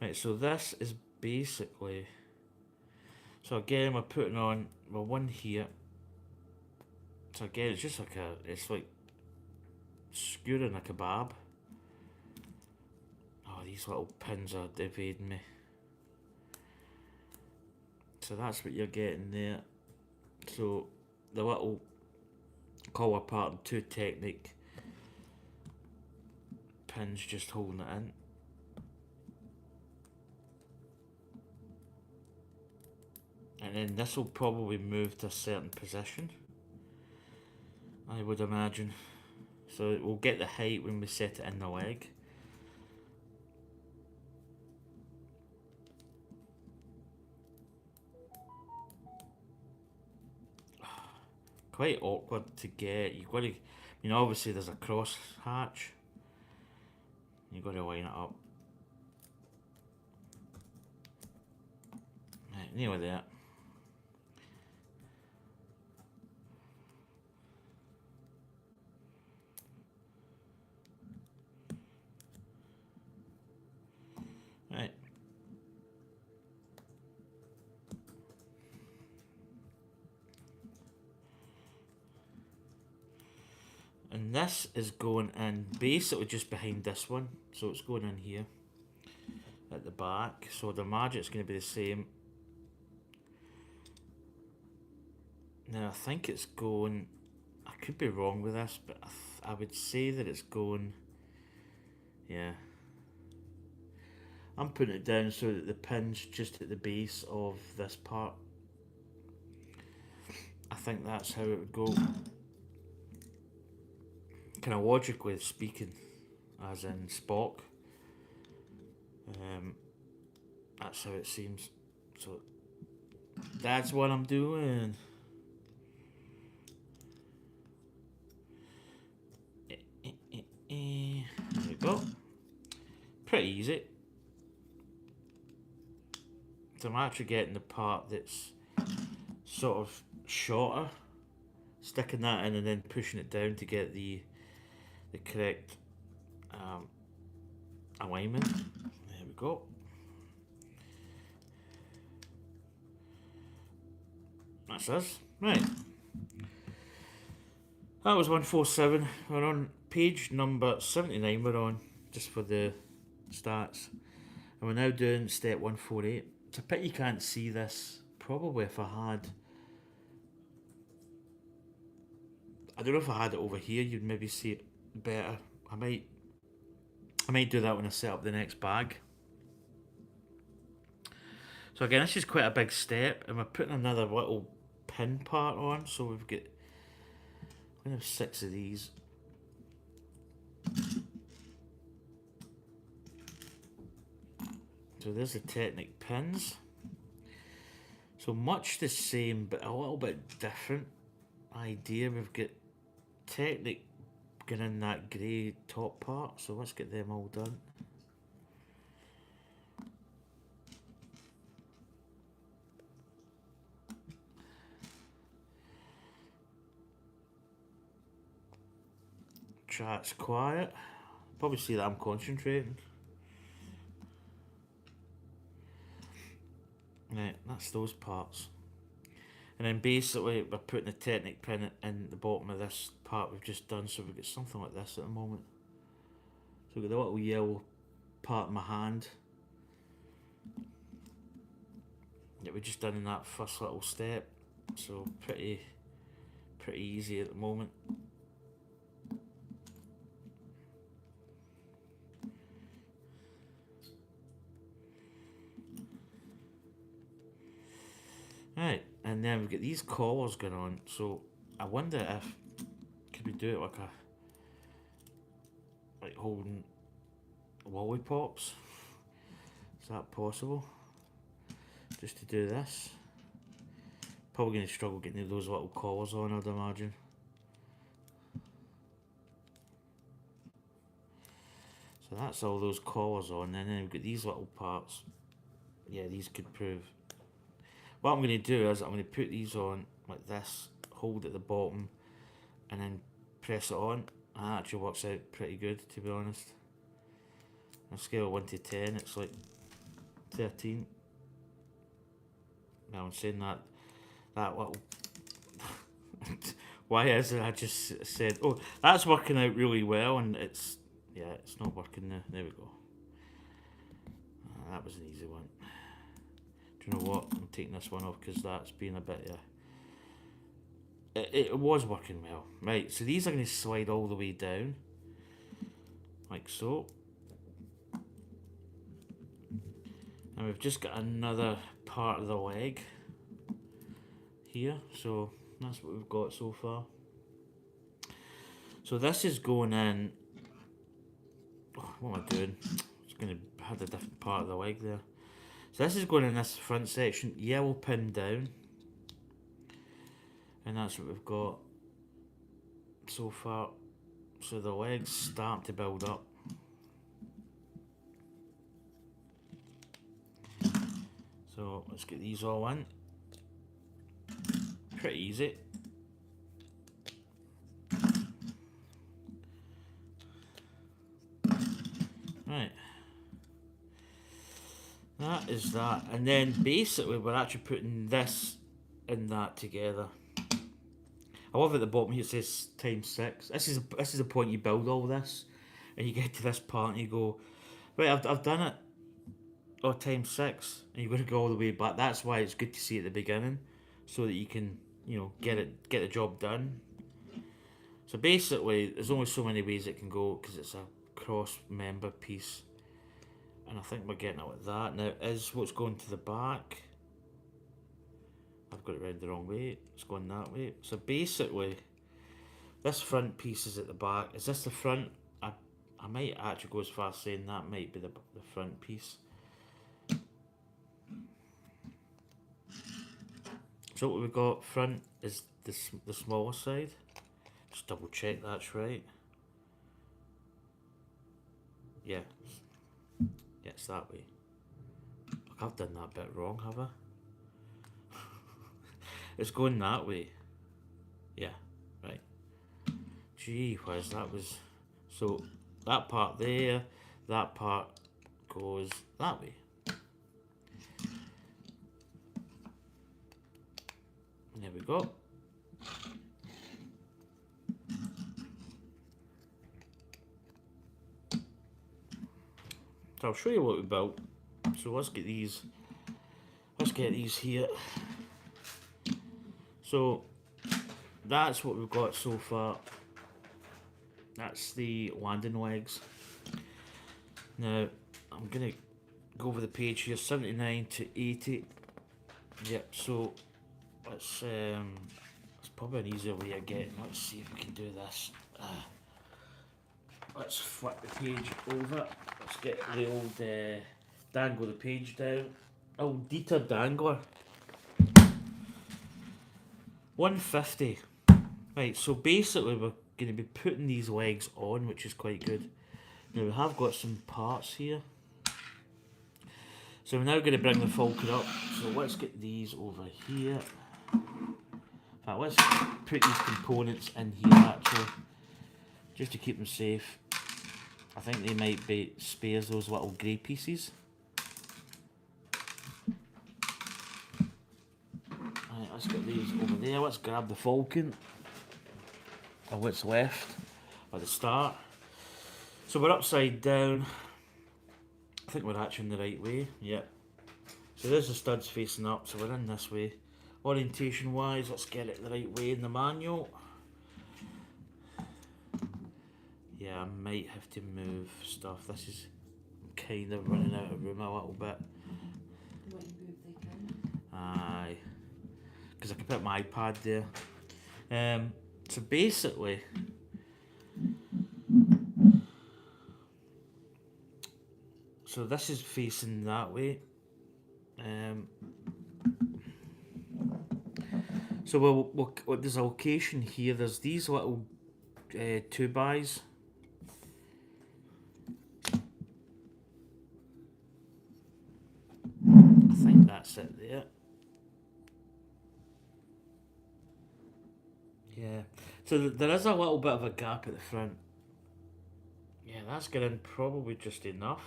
Right, so this is basically. So again, we're putting on one here. So again, it's just like it's like skewering a kebab. Oh, these little pins are evading me. So that's what you're getting there. So the little collar part and 2 Technic pins just holding it in. And then this will probably move to a certain position, I would imagine. So we'll get the height when we set it in the leg. Quite awkward to get. You've got to, obviously there's a cross hatch. You've got to line it up. Right, nearly there. Right. And this is going in basically just behind this one. So it's going in here at the back. So the magic's going to be the same. Now I think it's going, I could be wrong with this, but I would say that it's going, yeah. I'm putting it down so that the pin's just at the base of this part. I think that's how it would go. Kind of logically speaking, as in Spock. That's how it seems. So that's what I'm doing. There we go. Pretty easy. So I'm actually getting the part that's sort of shorter, sticking that in and then pushing it down to get the correct alignment. There we go. That's us. Right. That was 147. We're on page number 79 we're on, just for the stats. And we're now doing step 148. It's a pity you can't see this. Probably if I had... I don't know if I had it over here, you'd maybe see it better. I might do that when I set up the next bag. So again, this is quite a big step, and we're putting another little pin part on. So we've got, we have 6 of these. So there's the Technic pins. So much the same, but a little bit different idea. We've got Technic going in that grey top part, so let's get them all done. Chat's quiet. Probably see that I'm concentrating. Right, that's those parts. And then basically we're putting the Technic pin in the bottom of this part we've just done, so we've got something like this at the moment. So we've got the little yellow part in my hand that we just done in that first little step. So pretty easy at the moment. Right, and then we've got these collars going on, so I wonder if, could we do it like holding lollipops? Is that possible? Just to do this. Probably going to struggle getting those little collars on, I'd imagine. So that's all those collars on, and then we've got these little parts. Yeah, these could prove. What I'm going to do is I'm going to put these on like this, hold at the bottom, and then press it on. And that actually works out pretty good, to be honest. On a scale of 1 to 10, it's like 13. Now I'm saying that little. Why is it? I just said, oh, that's working out really well, and it's not working now. There we go. That was an easy one. Do you know what? I'm taking this one off because that's been a bit. It was working well. Right, so these are going to slide all the way down, like so. And we've just got another part of the leg here, so that's what we've got so far. So this is going in. Oh, what am I doing? It's going to have a different part of the leg there. So this is going in this front section, yellow pin down, and that's what we've got so far. So the legs start to build up. So let's get these all in. Pretty easy. Right. That is that. And then basically we're actually putting this and that together. I love at the bottom here it says ×6. This is the point you build all this. And you get to this part and you go, right, I've done it. Or ×6, and you've got to go all the way back. That's why it's good to see at the beginning, so that you can, get the job done. So basically, there's only so many ways it can go because it's a cross member piece, and I think we're getting it with that. Now, is what's going to the back? I've got it round the wrong way. It's going that way. So basically, this front piece is at the back. Is this the front? I might actually go as far as saying that might be the front piece. So what we've got front is the smaller side. Just double check that's right. Yeah. Yeah, it's that way. Look, I've done that bit wrong, have I? It's going that way. Yeah, right. Gee whiz, that was... So, that part there, that part goes that way. There we go. So I'll show you what we built. So let's get these here. So that's what we've got so far. That's the landing legs. Now I'm gonna go over the page here, 79 to 80. Yep, so let's it's probably an easier way of getting. Let's see if we can do this. Let's flip the page over. Let's get the old dangle the page down. Old Dieter Dangler. 150. Right, so basically we're going to be putting these legs on, which is quite good. Now we have got some parts here. So we're now going to bring the Falcon up. So let's get these over here. In fact, let's put these components in here actually, just to keep them safe. I think they might be spares, those little grey pieces. Right, let's get these over there. Let's grab the Falcon and what's left at the start. So we're upside down. I think we're actually in the right way. Yep. So there's the studs facing up, so we're in this way. Orientation wise, let's get it the right way in the manual. Yeah, I might have to move stuff. This is kind of running out of room a little bit. What you move they can? Aye. Because I can put my iPad there. So basically, so this is facing that way. So we'll there's a location here. There's these little 2x. I think that's it there. Yeah. So there is a little bit of a gap at the front. Yeah, that's getting probably just enough,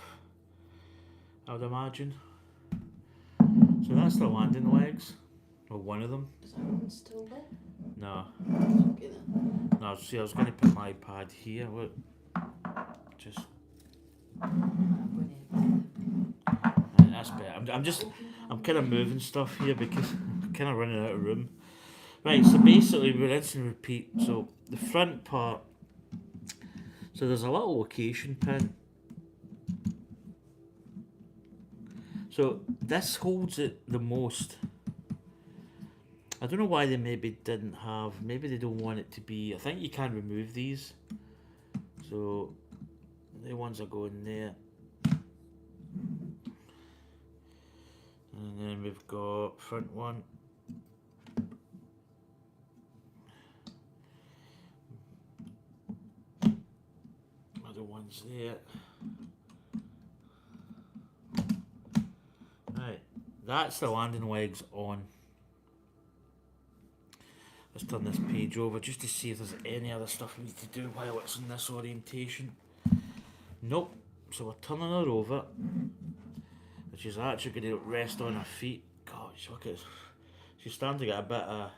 I would imagine. So that's the landing legs, or one of them. Is that one still there? No. Okay then. No, see, I was going to put my pad here. Look, just right, that's better. I'm kind of moving stuff here because I'm kind of running out of room. Right, so basically we're rinse and repeat. So the front part. So there's a little location pin. So this holds it the most. I don't know why they maybe didn't have, maybe they don't want it to be, I think you can remove these. So the ones are going there. And then we've got front one. Other ones there. Right, that's the landing legs on. Let's turn this page over just to see if there's any other stuff we need to do while it's in this orientation. Nope. So we're turning her over, which is actually going to rest on her feet. Gosh, look at, she's starting to get a bit of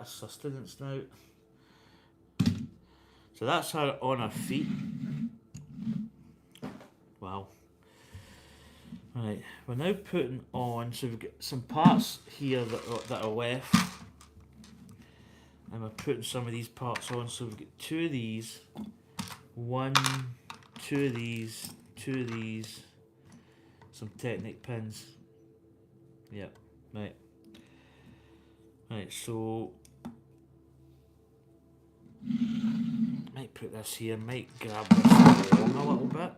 sustenance now. So that's her on her feet. Wow. Right, we're now putting on, so we've got some parts here that are left. And we're putting some of these parts on, so we've got two of these, one, two of these, two of these, some Technic pins. Yep, right. Right, so might put this here, might grab this along a little bit.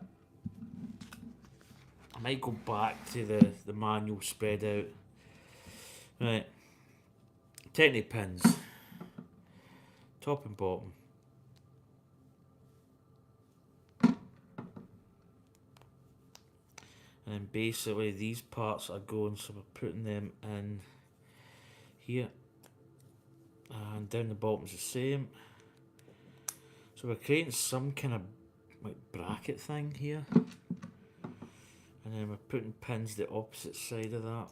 I might go back to the manual spread out. Right, Technic pins. Top and bottom. And then basically these parts are going, so we're putting them in here. And down the bottom's the same. So we're creating some kind of like bracket thing here. And then we're putting pins the opposite side of that.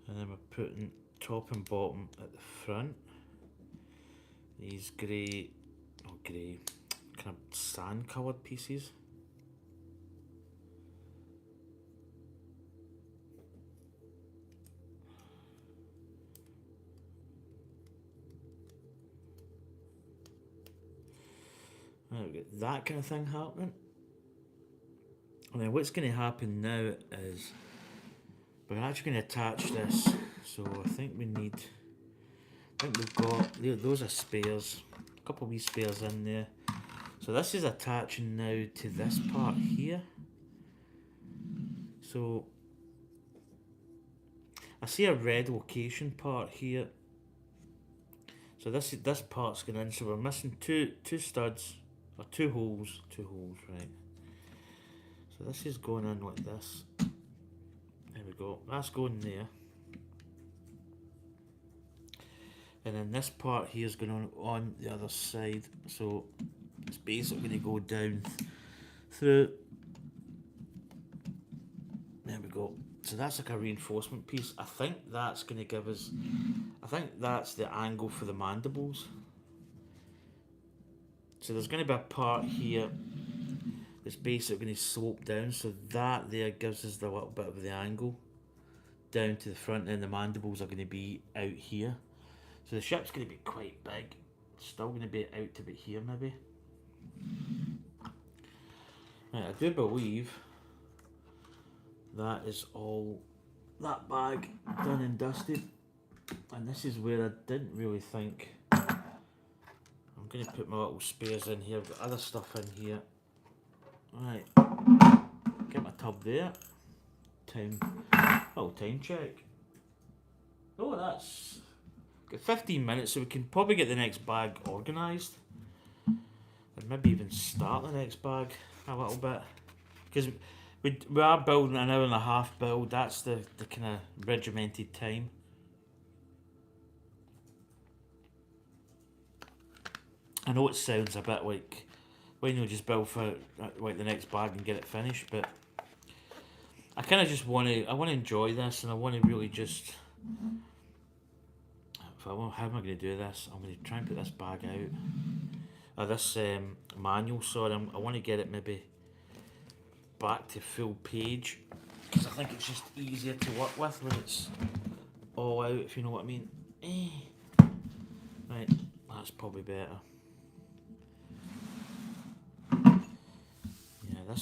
And then we're putting top and bottom at the front. These grey, not grey, kind of sand coloured pieces. Right, we've got that kind of thing happening. And then what's going to happen now is we're actually going to attach this, so I think we've got, those are spares, a couple of wee spares in there. So this is attaching now to this part here. So I see a red location part here. So this part's going in, so we're missing two studs, or two holes, right. So this is going in like this. There we go, that's going there. And then this part here is going on the other side. So it's basically going to go down through. There we go. So that's like a reinforcement piece. I think that's going to give us, I think that's the angle for the mandibles. So there's going to be a part here that's basically going to slope down, so that there gives us the little bit of the angle down to the front, and the mandibles are going to be out here. So the ship's going to be quite big. It's still going to be out to be here maybe. Right, I do believe that is all, that bag done and dusted. And this is where I didn't really think. I'm going to put my little spares in here. I've got other stuff in here. Right. Get my tub there. Time. Oh, time check. Oh, that's. Got 15 minutes, so we can probably get the next bag organised. And maybe even start the next bag a little bit. Because we are building an hour and a half build. That's the kind of regimented time. I know it sounds a bit like when you just build for like the next bag and get it finished, but I kind of just want to. I want to enjoy this, and I want to really just. How am I going to do this? I'm going to try and put this bag out. This manual. Sorry, I want to get it maybe back to full page because I think it's just easier to work with when it's all out. If you know what I mean. Right, that's probably better.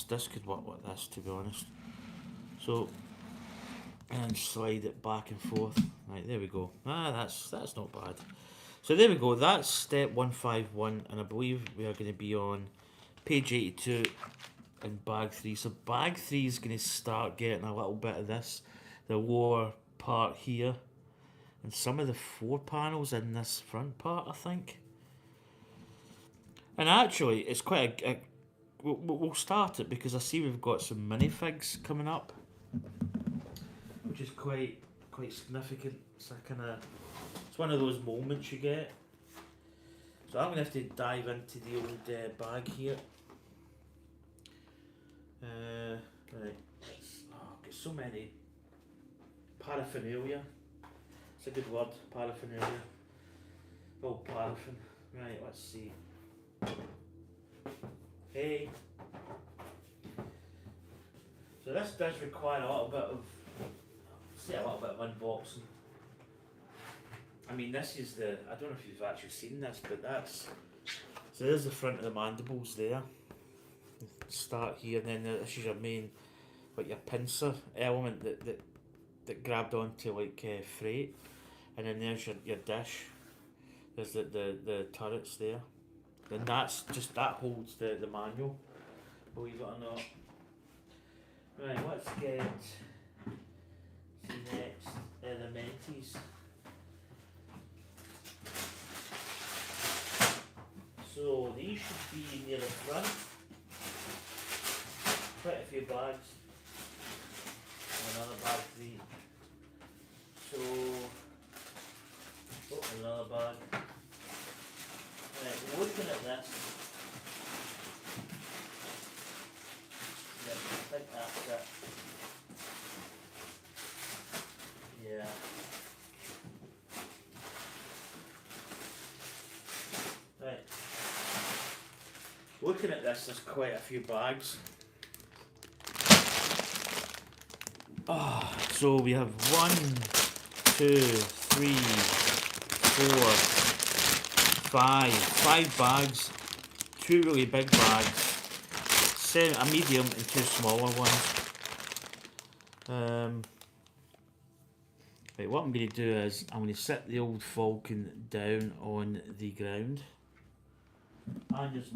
This could work like this, to be honest. So, and slide it back and forth. Right, there we go. That's not bad. So there we go. That's step 151, and I believe we are going to be on page 82 in bag 3. So bag 3 is going to start getting a little bit of this, the lower part here, and some of the 4 panels in this front part, I think. And actually, it's quite a we'll start it because I see we've got some minifigs coming up, which is quite significant. It's one of those moments you get. So I'm gonna have to dive into the old bag here. Right. I've got so many paraphernalia. It's a good word, paraphernalia. Oh, paraffin. Right. Let's see. Hey. So this does require a little bit of unboxing. I mean, this is I don't know if you've actually seen this, but so there's the front of the mandibles there. Start here, and then this is your main, like your pincer element that grabbed onto like freight, and then there's your dish. There's the turrets there. Then that holds the manual, believe it or not. Right, let's get the next elementities. So these should be near the front. Quite a few bags. And another bag 3. So, another bag. Right, looking at this, I think that's it. Yeah. Right. Looking at this, there's quite a few bags. So we have 1, 2, 3, 4. 5 bags, 2 really big bags, a medium and 2 smaller ones. Right, what I'm going to do is I'm going to set the old Falcon down on the ground. And just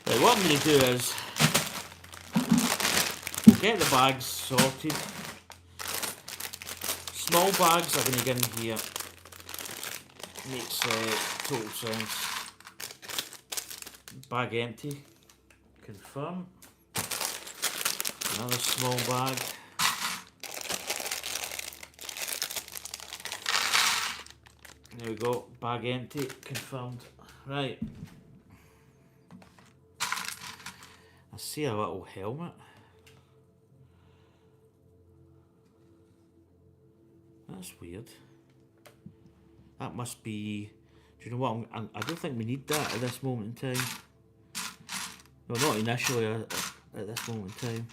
Right, what I'm going to do is we'll get the bags sorted. Small bags are going to get in here. Makes total sense. Bag empty. Confirm. Another small bag. There we go. Bag empty. Confirmed. Right. I see a little helmet. That's weird. That must be. Do you know what? I don't think we need that at this moment in time. Well, not initially at this moment in time.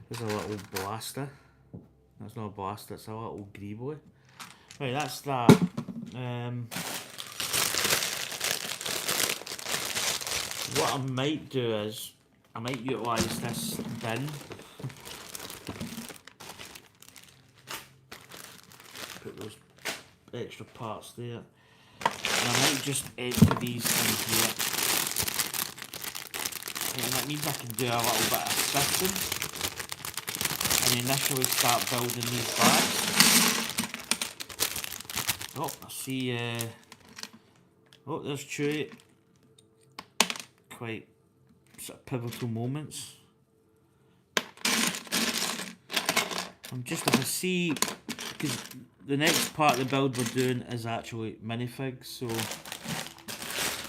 There's a little blaster. That's not a blaster, it's a little greebly. Right, that's that. What I might do is I might utilise this bin. Put those extra parts there. And I might just empty these in here. And that means I can do a little bit of sifting and initially start building these bags. Oh, I see, oh, there's Chewie. Quite sort of pivotal moments. I'm just, if I see, because the next part of the build we're doing is actually minifigs, so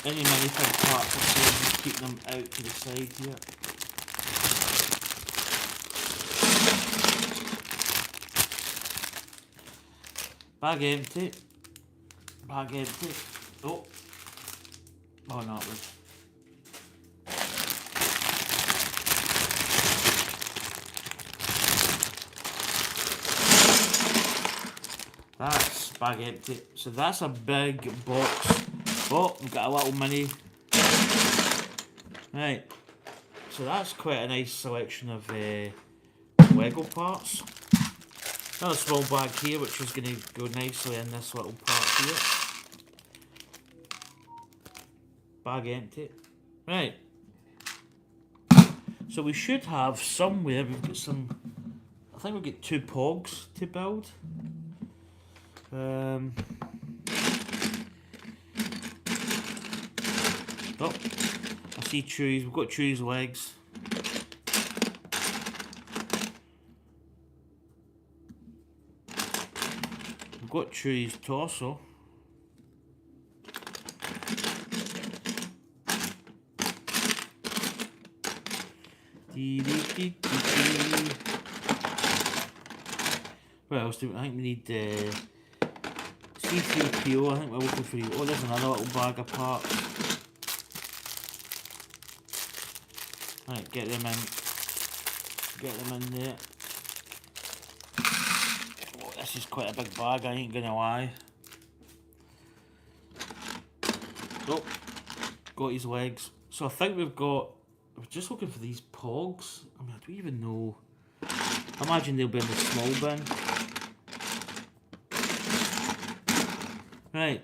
any minifig parts I say, just keep them out to the side here. Bag empty. Bag empty. Oh. Oh no, it was. That's bag empty. So that's a big box. Oh, we've got a little mini. Right. So that's quite a nice selection of Lego parts. Another small bag here, which is going to go nicely in this little part here. Bag empty. Right. So we should have somewhere, we've got some, I think we've got 2 pogs to build. Oh, I see Chewie's, we've got Chewie's legs. We've got Chewie's torso. What else do we, I think we need C3PO, I think we're looking for you. Oh, there's another little bag of parts. Right, get them in. Get them in there. Oh, this is quite a big bag, I ain't gonna lie. Oh, got his legs. So I think we've got, we're just looking for these pogs. I mean, I don't even know. I imagine they'll be in the small bin. Right,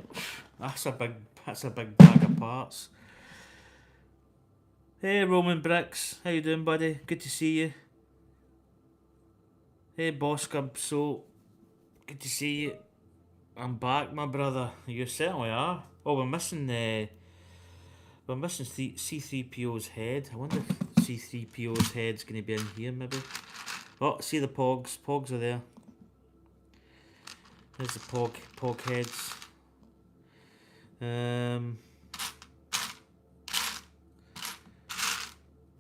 that's a big bag of parts. Hey Roman Bricks, how you doing, buddy? Good to see you. Hey Boss Cub, so good to see you. I'm back, my brother. You certainly are. Oh, we're missing C3PO's head. I wonder if C3PO's head's going to be in here, maybe. Oh, see the pogs. Pogs are there. There's the pog heads.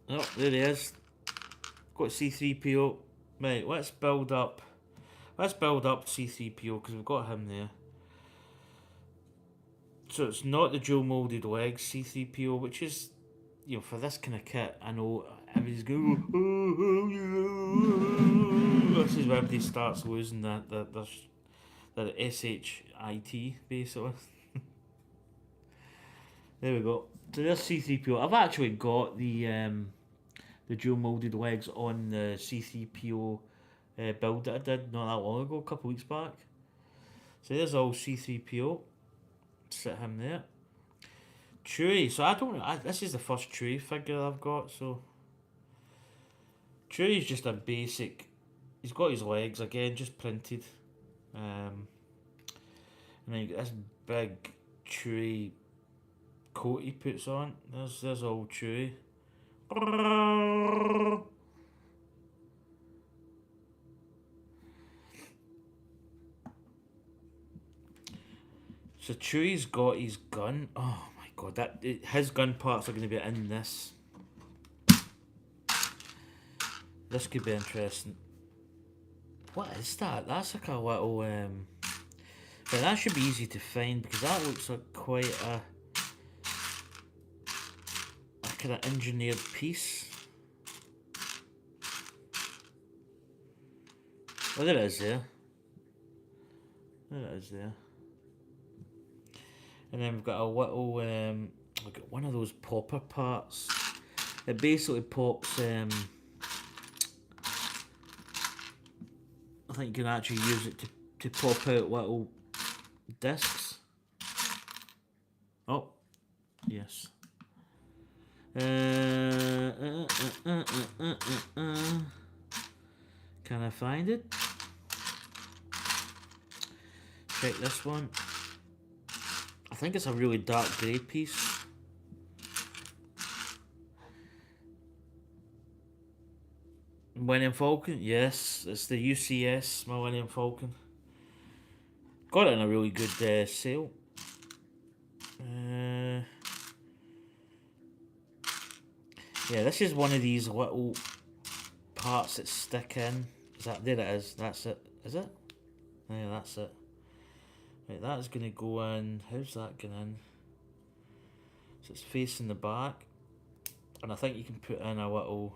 Oh, there he is. Got C3PO. Right, let's build up C3PO because we've got him there. So it's not the dual molded legs C3PO, which is, you know, for this kind of kit, I know everybody's going, this is where everybody starts losing the SHIT basically. There we go. So there's C3PO. I've actually got the dual molded legs on the C3PO build that I did not that long ago, a couple of weeks back. So there's all C3PO. Sit him there. Chewie. So I don't. This is the first Chewie figure I've got. So Chewie's just a basic. He's got his legs again, just printed. And then you got this big Chewie coat he puts on. There's old Chewie. So Chewie's got his gun. Oh my god, his gun parts are going to be in this. This could be interesting. What is that? That's like a little but that should be easy to find because that looks like quite a kind of engineered piece. Oh, there it is there. There it is there. And then we've got a little, we've got one of those popper parts. It basically pops. I think you can actually use it to pop out little discs. Oh, yes. Can I find it? Check this one. I think it's a really dark grey piece. Millennium Falcon, yes, it's the UCS Millennium Falcon. Got it in a really good sale. Yeah, this is one of these little parts that stick in. Is that there? It is. That's it. Is it? Yeah, that's it. Right, that's gonna go in. How's that going in? So it's facing the back, and I think you can put in a little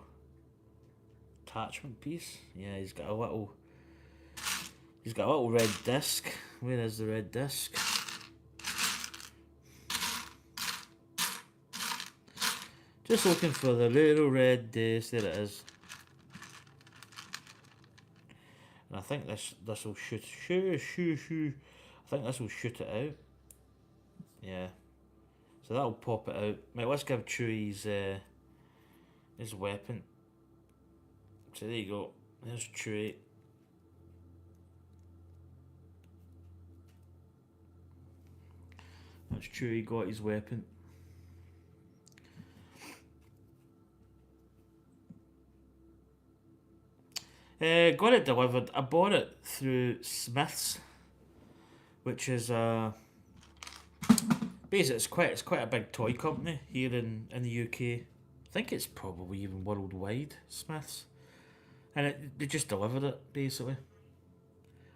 attachment piece. Yeah, he's got a little red disc. Where is the red disc? Just looking for the little red disc. There it is. And I think this will shoot. I think this will shoot it out. Yeah. So that'll pop it out. Right, let's give Chewie his weapon. So there you go. There's Chewie. That's Chewie got his weapon. Got it delivered. I bought it through Smith's, which is basically it's quite a big toy company here in the UK. I think it's probably even worldwide, Smith's, and they just delivered it basically.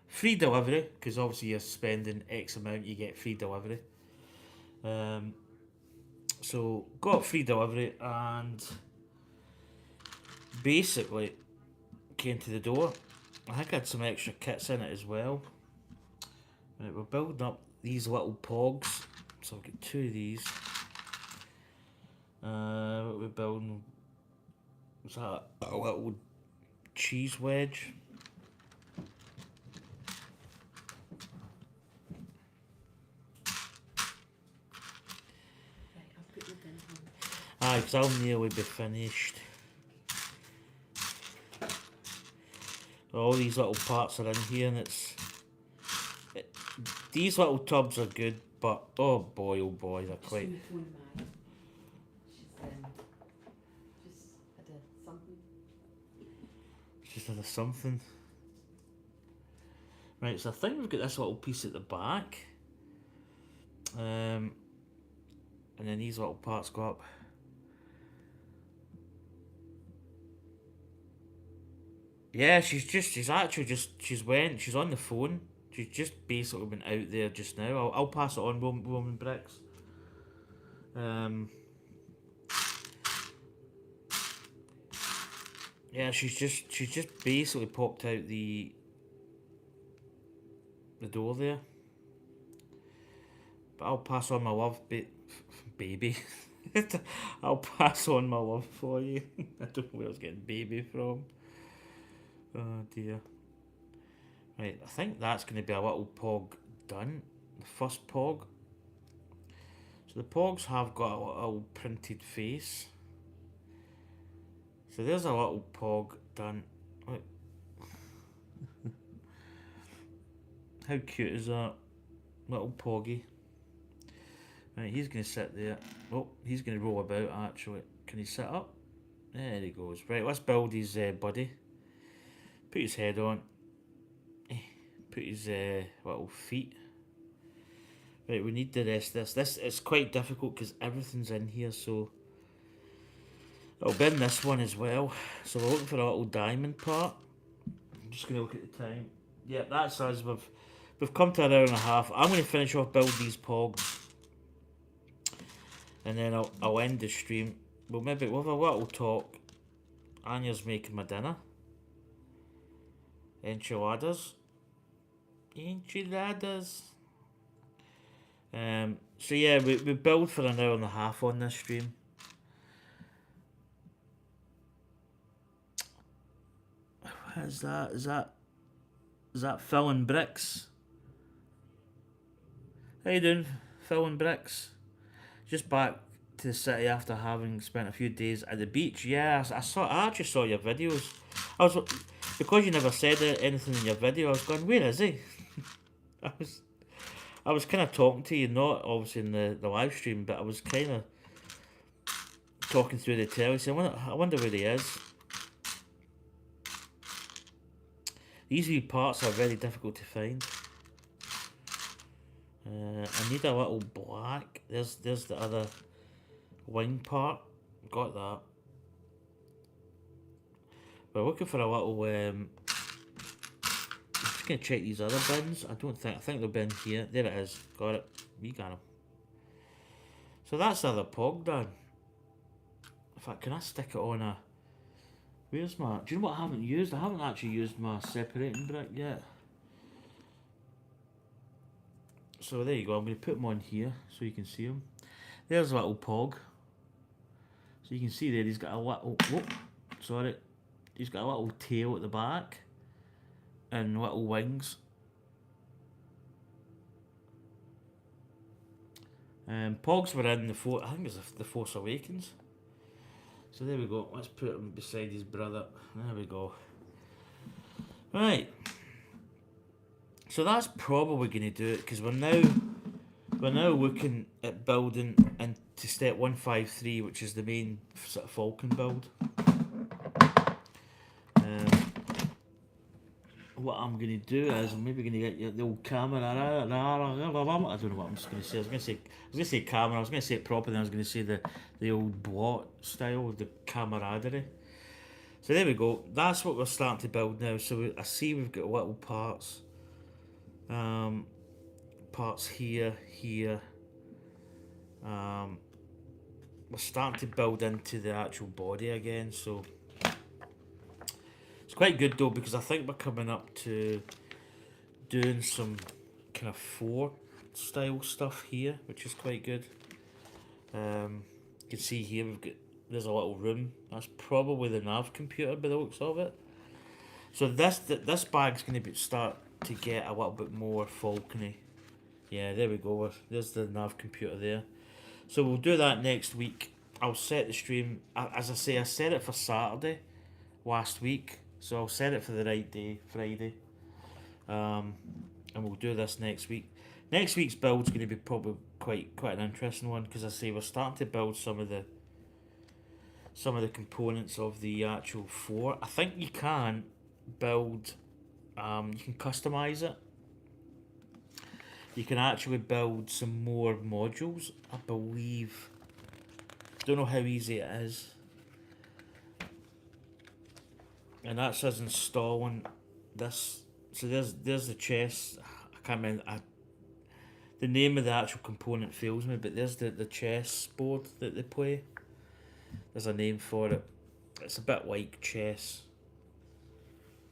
Free delivery, because obviously you're spending X amount, you get free delivery. So got free delivery and basically came to the door. I think I had some extra kits in it as well. Right, we're building up these little pogs, so I've got 2 of these. What we're building was that a little cheese wedge. Right, I'll put you in. Aye, because I'll nearly be finished. All these little parts are in here, and these little tubs are good, but oh boy, they're quite. Just had a something. Right, so I think we've got this little piece at the back, and then these little parts go up. Yeah, she's on the phone. She's just basically been out there just now. I'll pass it on, Woman Bricks. Yeah, she's just basically popped out the door there. But I'll pass on my love, baby. I'll pass on my love for you. I don't know where I was getting baby from. Oh dear. Right, I think that's going to be a little pog done. The first pog. So the pogs have got a little printed face. So there's a little pog done. Look. How cute is that? Little poggy. Right, he's going to sit there. Oh, he's going to roll about actually. Can he sit up? There he goes. Right, let's build his body. Put his head on. Put his little feet. Right, we need the rest of this. This is quite difficult because everything's in here, so I'll bin this one as well. So we're looking for a little diamond part. I'm just going to look at the time. Yep, that's us. We've come to an hour and a half. I'm going to finish off building these pogs, and then I'll end the stream. Well, maybe we'll have a little talk. Anya's making my dinner. Enchiladas. So yeah, we build for an hour and a half on this stream. Is that Phil and Bricks? How you doing, Phil and Bricks? Just back to the city after having spent a few days at the beach. Yeah, I actually saw your videos. I was because you never said anything in your video. I was going, where is he? I was kind of talking to you, not obviously in the live stream, but I was kind of talking through the telly. So I wonder where he is. These wee parts are very difficult to find. I need a little black. There's the other wing part. Got that. We're looking for a little. I'm just gonna check these other bins. I think they'll be in here. There it is. Got it. We got them. So that's the other pog done. In fact, can I stick it on a? Where's my? Do you know what I haven't used? I haven't actually used my separating brick yet. So there you go. I'm going to put them on here so you can see them. There's a little pog. So you can see there he's got a little. Oh, sorry. He's got a little tail at the back and little wings. Pogs were in I think it's the Force Awakens. So there we go. Let's put him beside his brother. There we go. Right. So that's probably going to do it because we're now looking at building into step 153, which is the main sort of Falcon build. What I'm going to do is I'm maybe going to get the old camera. I don't know what I'm just going to say. I was going to say camera. I was going to say it properly. Then I was going to say the old blot style, the camaraderie. So there we go. That's what we're starting to build now. So I see we've got little parts. Parts here. We're starting to build into the actual body again. So. It's quite good though because I think we're coming up to doing some kind of 4 style stuff here, which is quite good. You can see here there's a little room. That's probably the nav computer by the looks of it. So this bag's going to start to get a little bit more Falcony. Yeah, there we go. There's the nav computer there. So we'll do that next week. I'll set the stream. As I say, I set it for Saturday last week. So I'll set it for the right day, Friday, and we'll do this next week. Next week's build's going to be probably quite an interesting one because I say we're starting to build some of the components of the actual 4. I think you can build, you can customize it. You can actually build some more modules, I believe. Don't know how easy it is. And that says installing this. So there's the chest. I can't remember. The name of the actual component fails me, but there's the chess board that they play. There's a name for it. It's a bit like chess.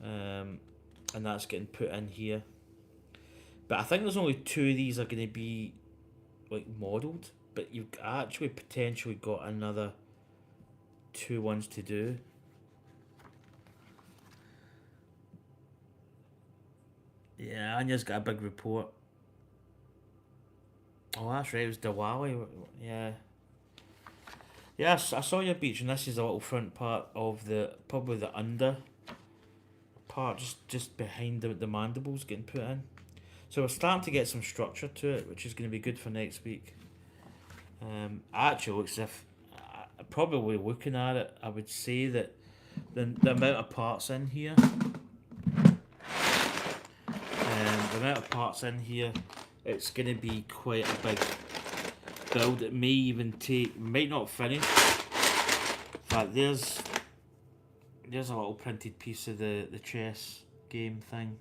And that's getting put in here. But I think there's only 2 of these are going to be like modelled. But you've actually potentially got another 2 ones to do. Yeah, Anya's got a big report. Oh, that's right, it was Diwali. Yeah. Yes, I saw your beach, and this is a little front part of probably the under part, just behind the mandibles getting put in. So we're starting to get some structure to it, which is going to be good for next week. Actually, looks as if, probably looking at it, I would say that the amount of parts in here. The amount of parts in here, it's going to be quite a big build. It may even might not finish. In fact, there's a little printed piece of the chess game thing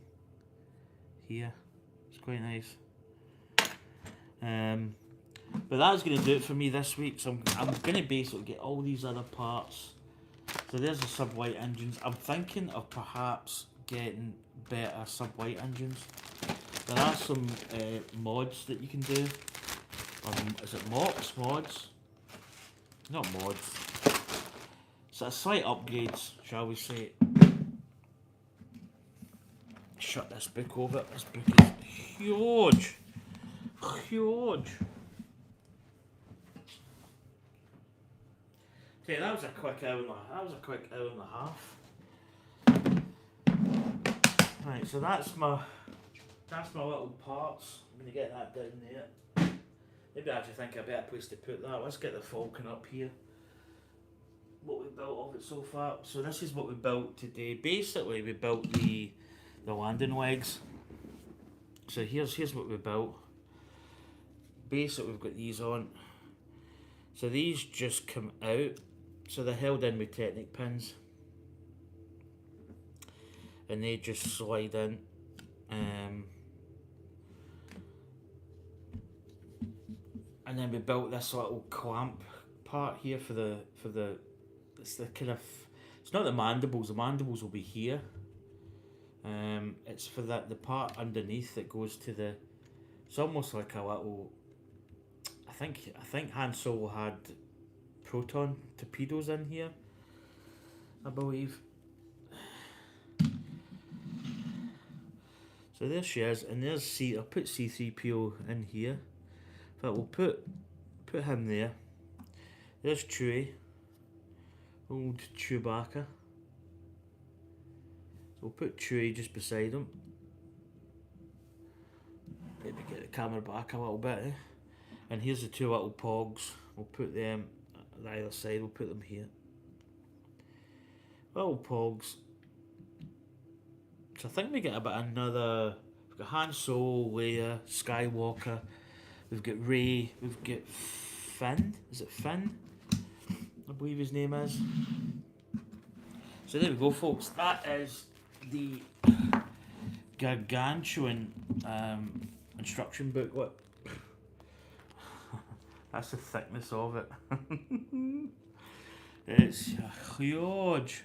here. It's quite nice. But that's going to do it for me this week. So I'm going to basically get all these other parts. So there's the sub-white engines. I'm thinking of perhaps getting better sub-white engines. There are some mods that you can do. Is it mods? Not mods. So slight upgrades, shall we say. shut this book over. This book is huge. Huge. Okay, that was a quick hour and a half. Right, so that's my little parts. I'm gonna get that down there. Maybe I actually think a better place to put that. Let's get the Falcon up here. What we built of it so far. So this is what we built today. Basically, we built the landing legs. So here's what we built. Basically, we've got these on. So these just come out. So they're held in with Technic pins, and they just slide in. And then we built this little clamp part here for the it's the kind of, it's not the mandibles. The mandibles will be here. It's for the part underneath that goes to the. It's almost like a little. I think Han Solo had proton torpedoes in here, I believe. So there she is, and there's I'll put C3PO in here. But we'll put him there. There's Chewie, old Chewbacca. So we'll put Chewie just beside him. Maybe get the camera back a little bit. And here's the two little pogs. We'll put them on either side. We'll put them here. Little pogs. So I think we get about another. We've got Han Solo, Leia, Skywalker. We've got Rey. We've got Finn. Is it Finn? I believe his name is. So there we go, folks. That is the gargantuan instruction booklet. That's the thickness of it. It's huge.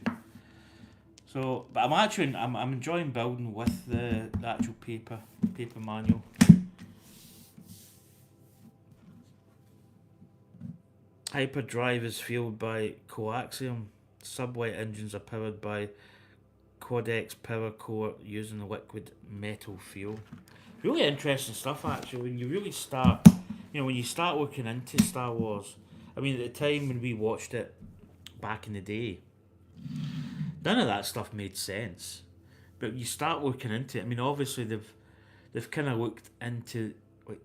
So, but I'm enjoying building with the actual paper manual. Hyperdrive is fueled by coaxium. Sublight engines are powered by Quadex power core using a liquid metal fuel. Really interesting stuff, actually. When you really start, when you start looking into Star Wars. I mean, at the time when we watched it back in the day, none of that stuff made sense. But you start looking into it. I mean, obviously they've kind of looked into like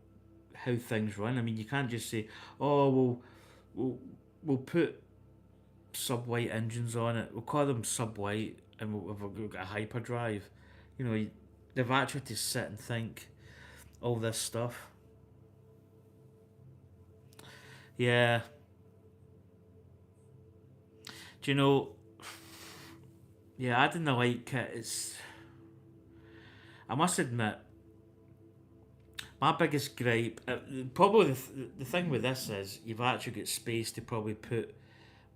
how things run. I mean, you can't just say, oh we'll put sublight engines on it. We'll call them sublight, and we've got a hyperdrive. They've actually to sit and think all this stuff. Yeah. Do you know? Yeah, adding the light kit I must admit, my biggest gripe, probably the thing with this is you've actually got space to probably put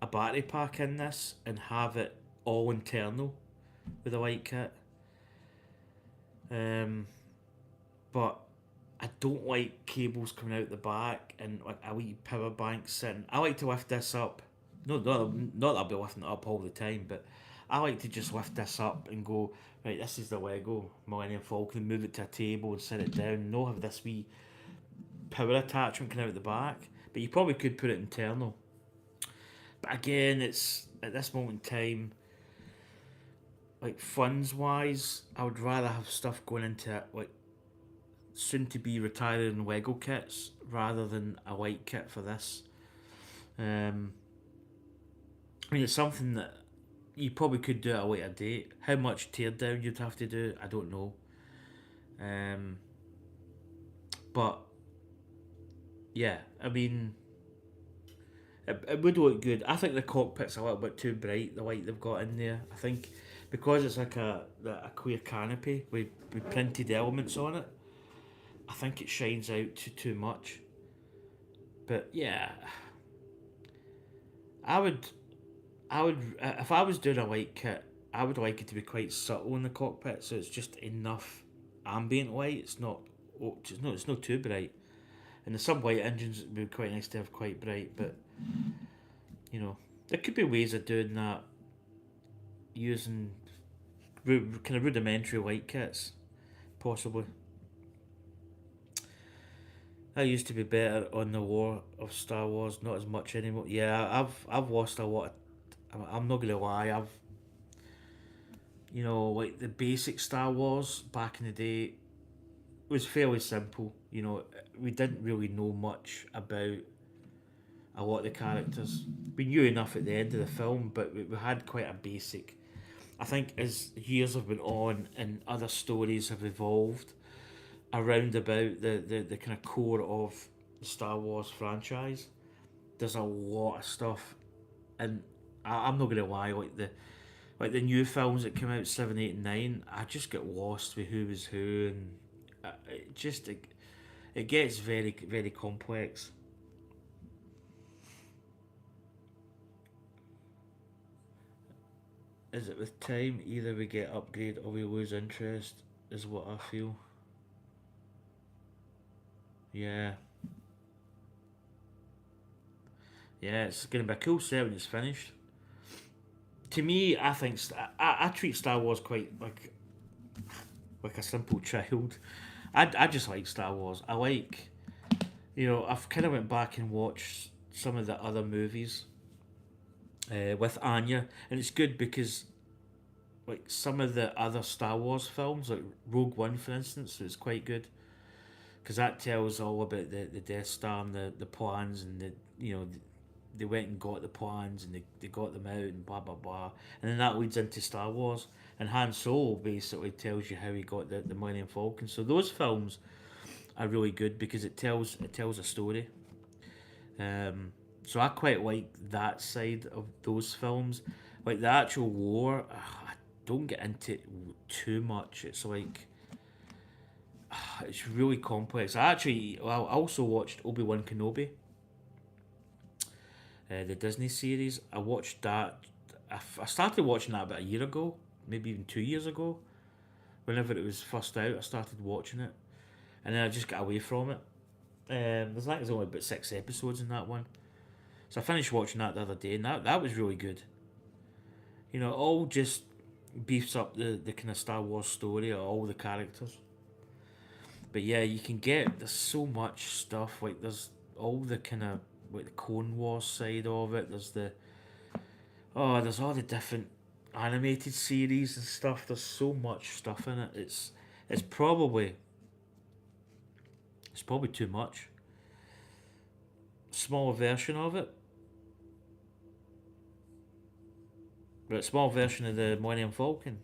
a battery pack in this and have it all internal with a light kit. But I don't like cables coming out the back and like a wee power bank sitting. I like to lift this up. Not that I'll be lifting it up all the time, but I like to just lift this up and go, right, this is the Lego Millennium Falcon, move it to a table and set it down, and not have this wee power attachment coming out the back. But you probably could put it internal. But again, it's at this moment in time, like funds wise, I would rather have stuff going into like soon to be retiring Lego kits rather than a light kit for this. I mean, it's something that you probably could do at a later date. How much teardown you'd have to do, I don't know. But yeah, I mean, it would look good. I think the cockpit's a little bit too bright, the light they've got in there. I think because it's like a clear canopy with printed elements on it, I think it shines out too much. But yeah, I would, if I was doing a light kit, I would like it to be quite subtle in the cockpit, so it's just enough ambient light. It's not too bright. And the sublight engines would be quite nice to have quite bright, but there could be ways of doing that using kind of rudimentary white kits, possibly. I used to be better on the lore of Star Wars, not as much anymore. Yeah, I've lost a lot. I'm not gonna lie. Like the basic Star Wars back in the day was fairly simple. We didn't really know much about a lot of the characters. We knew enough at the end of the film, but we had quite a basic. I think as years have been on and other stories have evolved around about the kind of core of the Star Wars franchise, there's a lot of stuff, and I'm not gonna lie, like the new films that came out 7, 8, and 9, I just get lost with who was who, and it gets very very complex. Is it with time? Either we get upgrade or we lose interest, is what I feel. Yeah. Yeah, it's going to be a cool set when it's finished. To me, I think I treat Star Wars quite like a simple child. I just like Star Wars. I like, I've kind of went back and watched some of the other movies with Anya, and it's good because like some of the other Star Wars films, like Rogue One, for instance, is quite good because that tells all about the Death Star and the plans and they went and got the plans and they got them out and blah blah blah, and then that leads into Star Wars, and Han Solo basically tells you how he got the Millennium Falcon. So those films are really good because it tells a story. So I quite like that side of those films. Like the actual war, I don't get into it too much. It's like it's really complex. I also watched Obi-Wan Kenobi, the Disney series. I watched that. I started watching that about a year ago, maybe even 2 years ago. Whenever it was first out, I started watching it, and then I just got away from it. There's only about 6 episodes in that one, so I finished watching that the other day, and that was really good. All just beefs up the kind of Star Wars story of all the characters. But yeah, you can get there's so much stuff. Like there's all the kind of like the Clone Wars side of it. There's all the different animated series and stuff. There's so much stuff in it. It's probably too much. Small version of it, but a small version of the Millennium Falcon.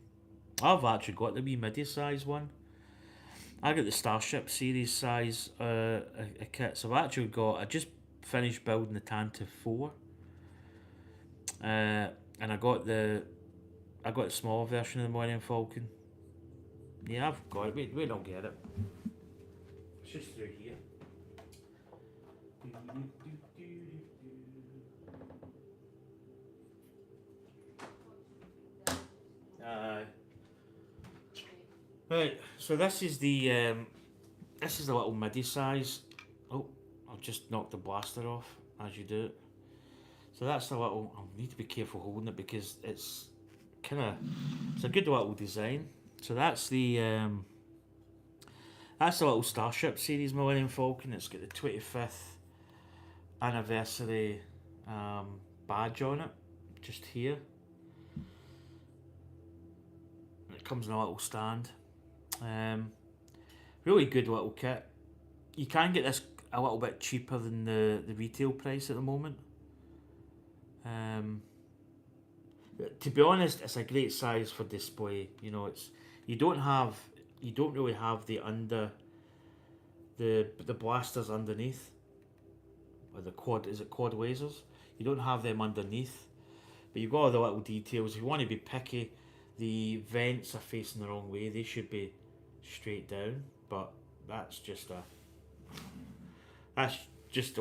I've actually got the wee midi size one. I got the Starship series size a kit. So I just finished building the Tantive 4. And I got the smaller version of the Millennium Falcon. Yeah, I've got it. We don't get it. It's just through here. Right, so this is the little midi size. Oh, I'll just knock the blaster off as you do it. So that's the little. I need to be careful holding it because it's a good little design. So that's the little Starship series Millennium Falcon. It's got the 25th anniversary badge on it, just here. And it comes in a little stand. Really good little kit. You can get this a little bit cheaper than the retail price at the moment. To be honest, it's a great size for display. You don't really have the blasters underneath, or the quad lasers. You don't have them underneath, but you've got all the little details. If you want to be picky, the vents are facing the wrong way. They should be straight down, but that's just the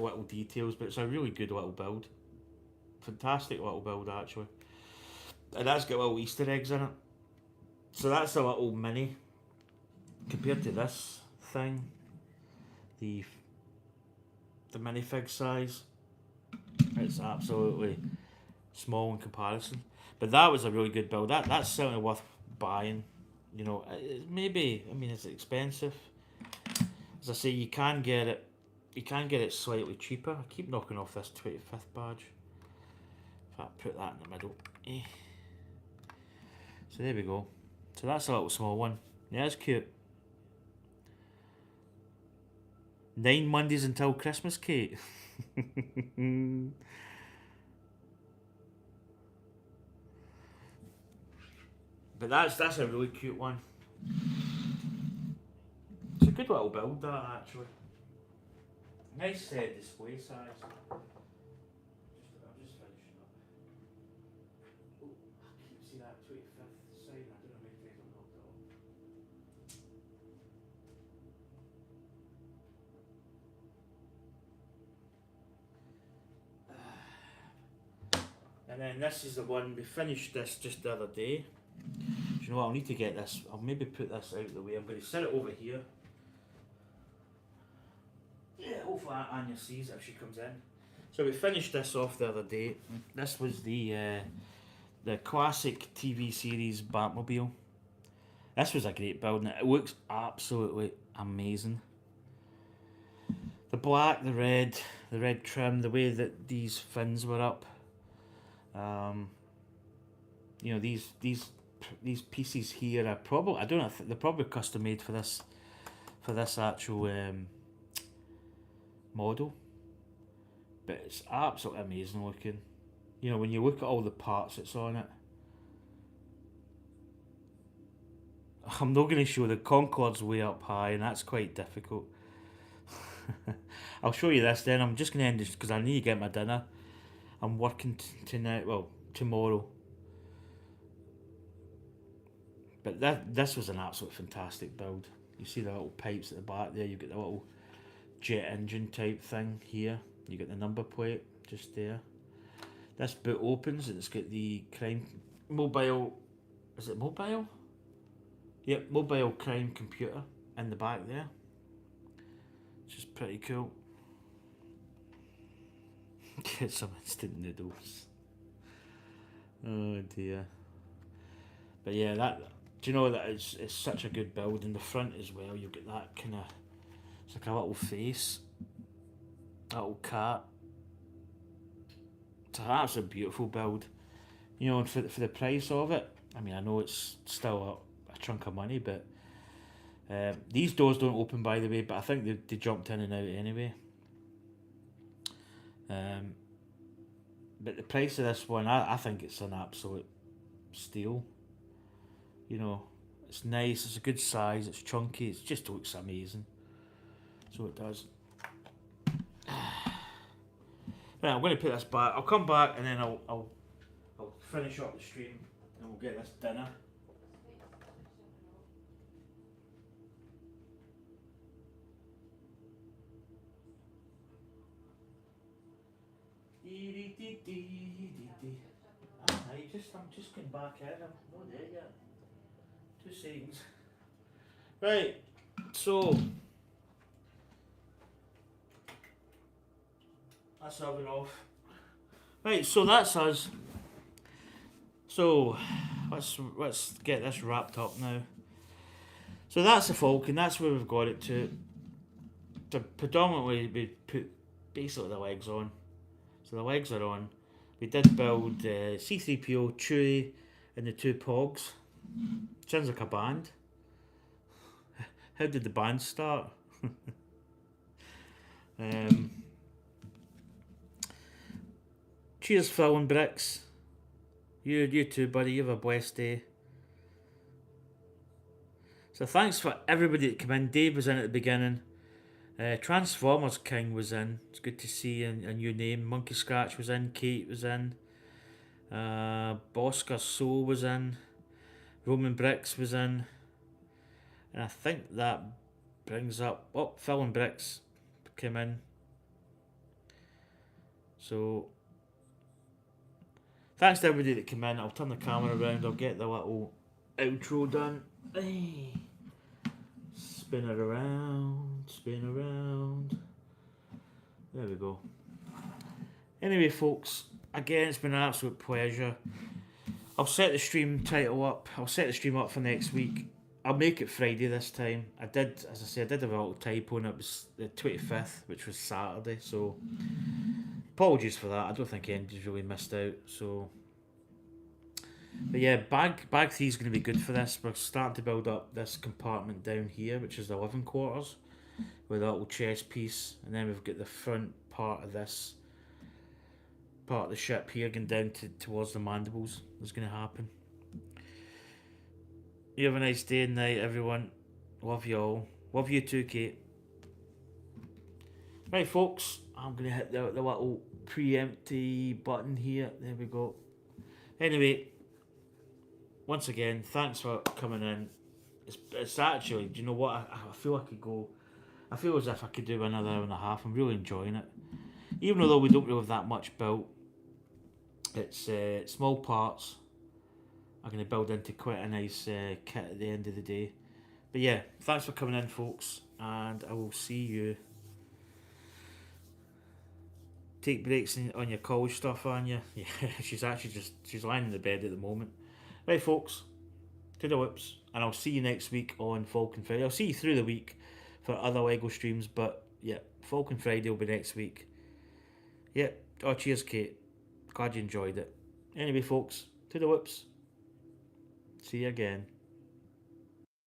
little details. But it's a really good little build. Fantastic little build actually, and that's got little Easter eggs in it. So that's a little mini compared to this thing. The minifig size, it's absolutely small in comparison. But that was a really good build. That's certainly worth buying. You know, maybe, I mean, is it expensive? As I say, you can get it. You can get it slightly cheaper. I keep knocking off this 25th badge. If I put that in the middle. So there we go. So that's a little small one. Yeah, it's cute. 9 Mondays until Christmas, Kate. But that's a really cute one. It's a good little build, that, actually. Nice display size. I'm just finishing up. Oh, I can't see that 25th sign. I don't know if they don't knock it off. And then this is the one, we finished this just the other day. Do you know what, I'll need to get this, I'll maybe put this out of the way. I'm going to set it over here. Yeah, hopefully Anya sees it if she comes in. So we finished this off the other day. This was the classic TV series Batmobile. This was a great build and it looks absolutely amazing. The black, the red trim, the way that these fins were up. You know, these pieces here are probably, I don't know, they're probably custom made for this actual model, but it's absolutely amazing looking. You know, when you look at all the parts that's on it, I'm not going to show the Concorde's way up high, and that's quite difficult. I'll show you this then. I'm just going to end this because I need to get my dinner. I'm working tonight, well, tomorrow. But this was an absolute fantastic build. You see the little pipes at the back there. You get the little jet engine type thing here. You get the number plate just there. This boot opens and it's got the crime mobile. Is it mobile? Yep, mobile crime computer in the back there. Which is pretty cool. Get some instant noodles. Oh dear. But yeah, that. Do you know that it's such a good build in the front as well? You get that kind of, it's like a little face, a little cat. It's an absolutely beautiful build. You know, and for the price of it, I mean, I know it's still a chunk of money, but these doors don't open, by the way, but I think they jumped in and out anyway. But the price of this one, I think it's an absolute steal. You know, it's nice, it's a good size, it's chunky, it just looks amazing. So it does. Right, I'm going to put this back. I'll come back and then I'll finish up the stream and we'll get this dinner. I'm just getting back in. I'm not there yet. 2 seconds. Right, so that's oven off. Right, so that's us. So let's get this wrapped up now. So that's the Falcon. That's where we've got it to. Predominantly, we put basically the legs on. So the legs are on. We did build C3PO, Chewie, and the 2 Pogs. Sounds like a band. How did the band start? Cheers, Phil and Bricks. You too, buddy. You have a blessed day. So thanks for everybody that came in. Dave was in at the beginning. Transformers King was in. It's good to see a new name. Monkey Scratch was in. Kate was in. Bosker Soul was in. Roman Bricks was in. And I think that brings up... Oh, Phil and Bricks came in. So, thanks to everybody that came in. I'll turn the camera around. I'll get the little outro done. Hey. Spin it around, spin around. There we go. Anyway, folks, again, it's been an absolute pleasure. I'll set the stream title up. I'll set the stream up for next week. I'll make it Friday this time. I did, as I said, I did have a little typo and it was the 25th, which was Saturday, so apologies for that. I don't think anybody's really missed out, so... But yeah, bag 3 is going to be good for this. We're starting to build up this compartment down here, which is the living quarters, with a little chest piece, and then we've got the front part of this part of the ship here going down towards the mandibles. That's going to happen. You have a nice day and night, everyone. Love you all. Love you too, Kate. Right, folks, I'm going to hit the little pre-empty button here. There we go. Anyway, once again, thanks for coming in. It's actually, do you know what? I feel I could go. I feel as if I could do another hour and a half. I'm really enjoying it. Even though we don't really have that much built, it's small parts. I'm going to build into quite a nice kit at the end of the day. But yeah, thanks for coming in, folks, and I will see you. Take breaks on your college stuff, aren't you? Yeah, she's lying in the bed at the moment. Right, folks, to the whips, and I'll see you next week on Falcon Friday. I'll see you through the week for other LEGO streams, but yeah, Falcon Friday will be next week. Yeah, oh, cheers, Kate. Glad you enjoyed it. Anyway, folks, to the whips. See you again.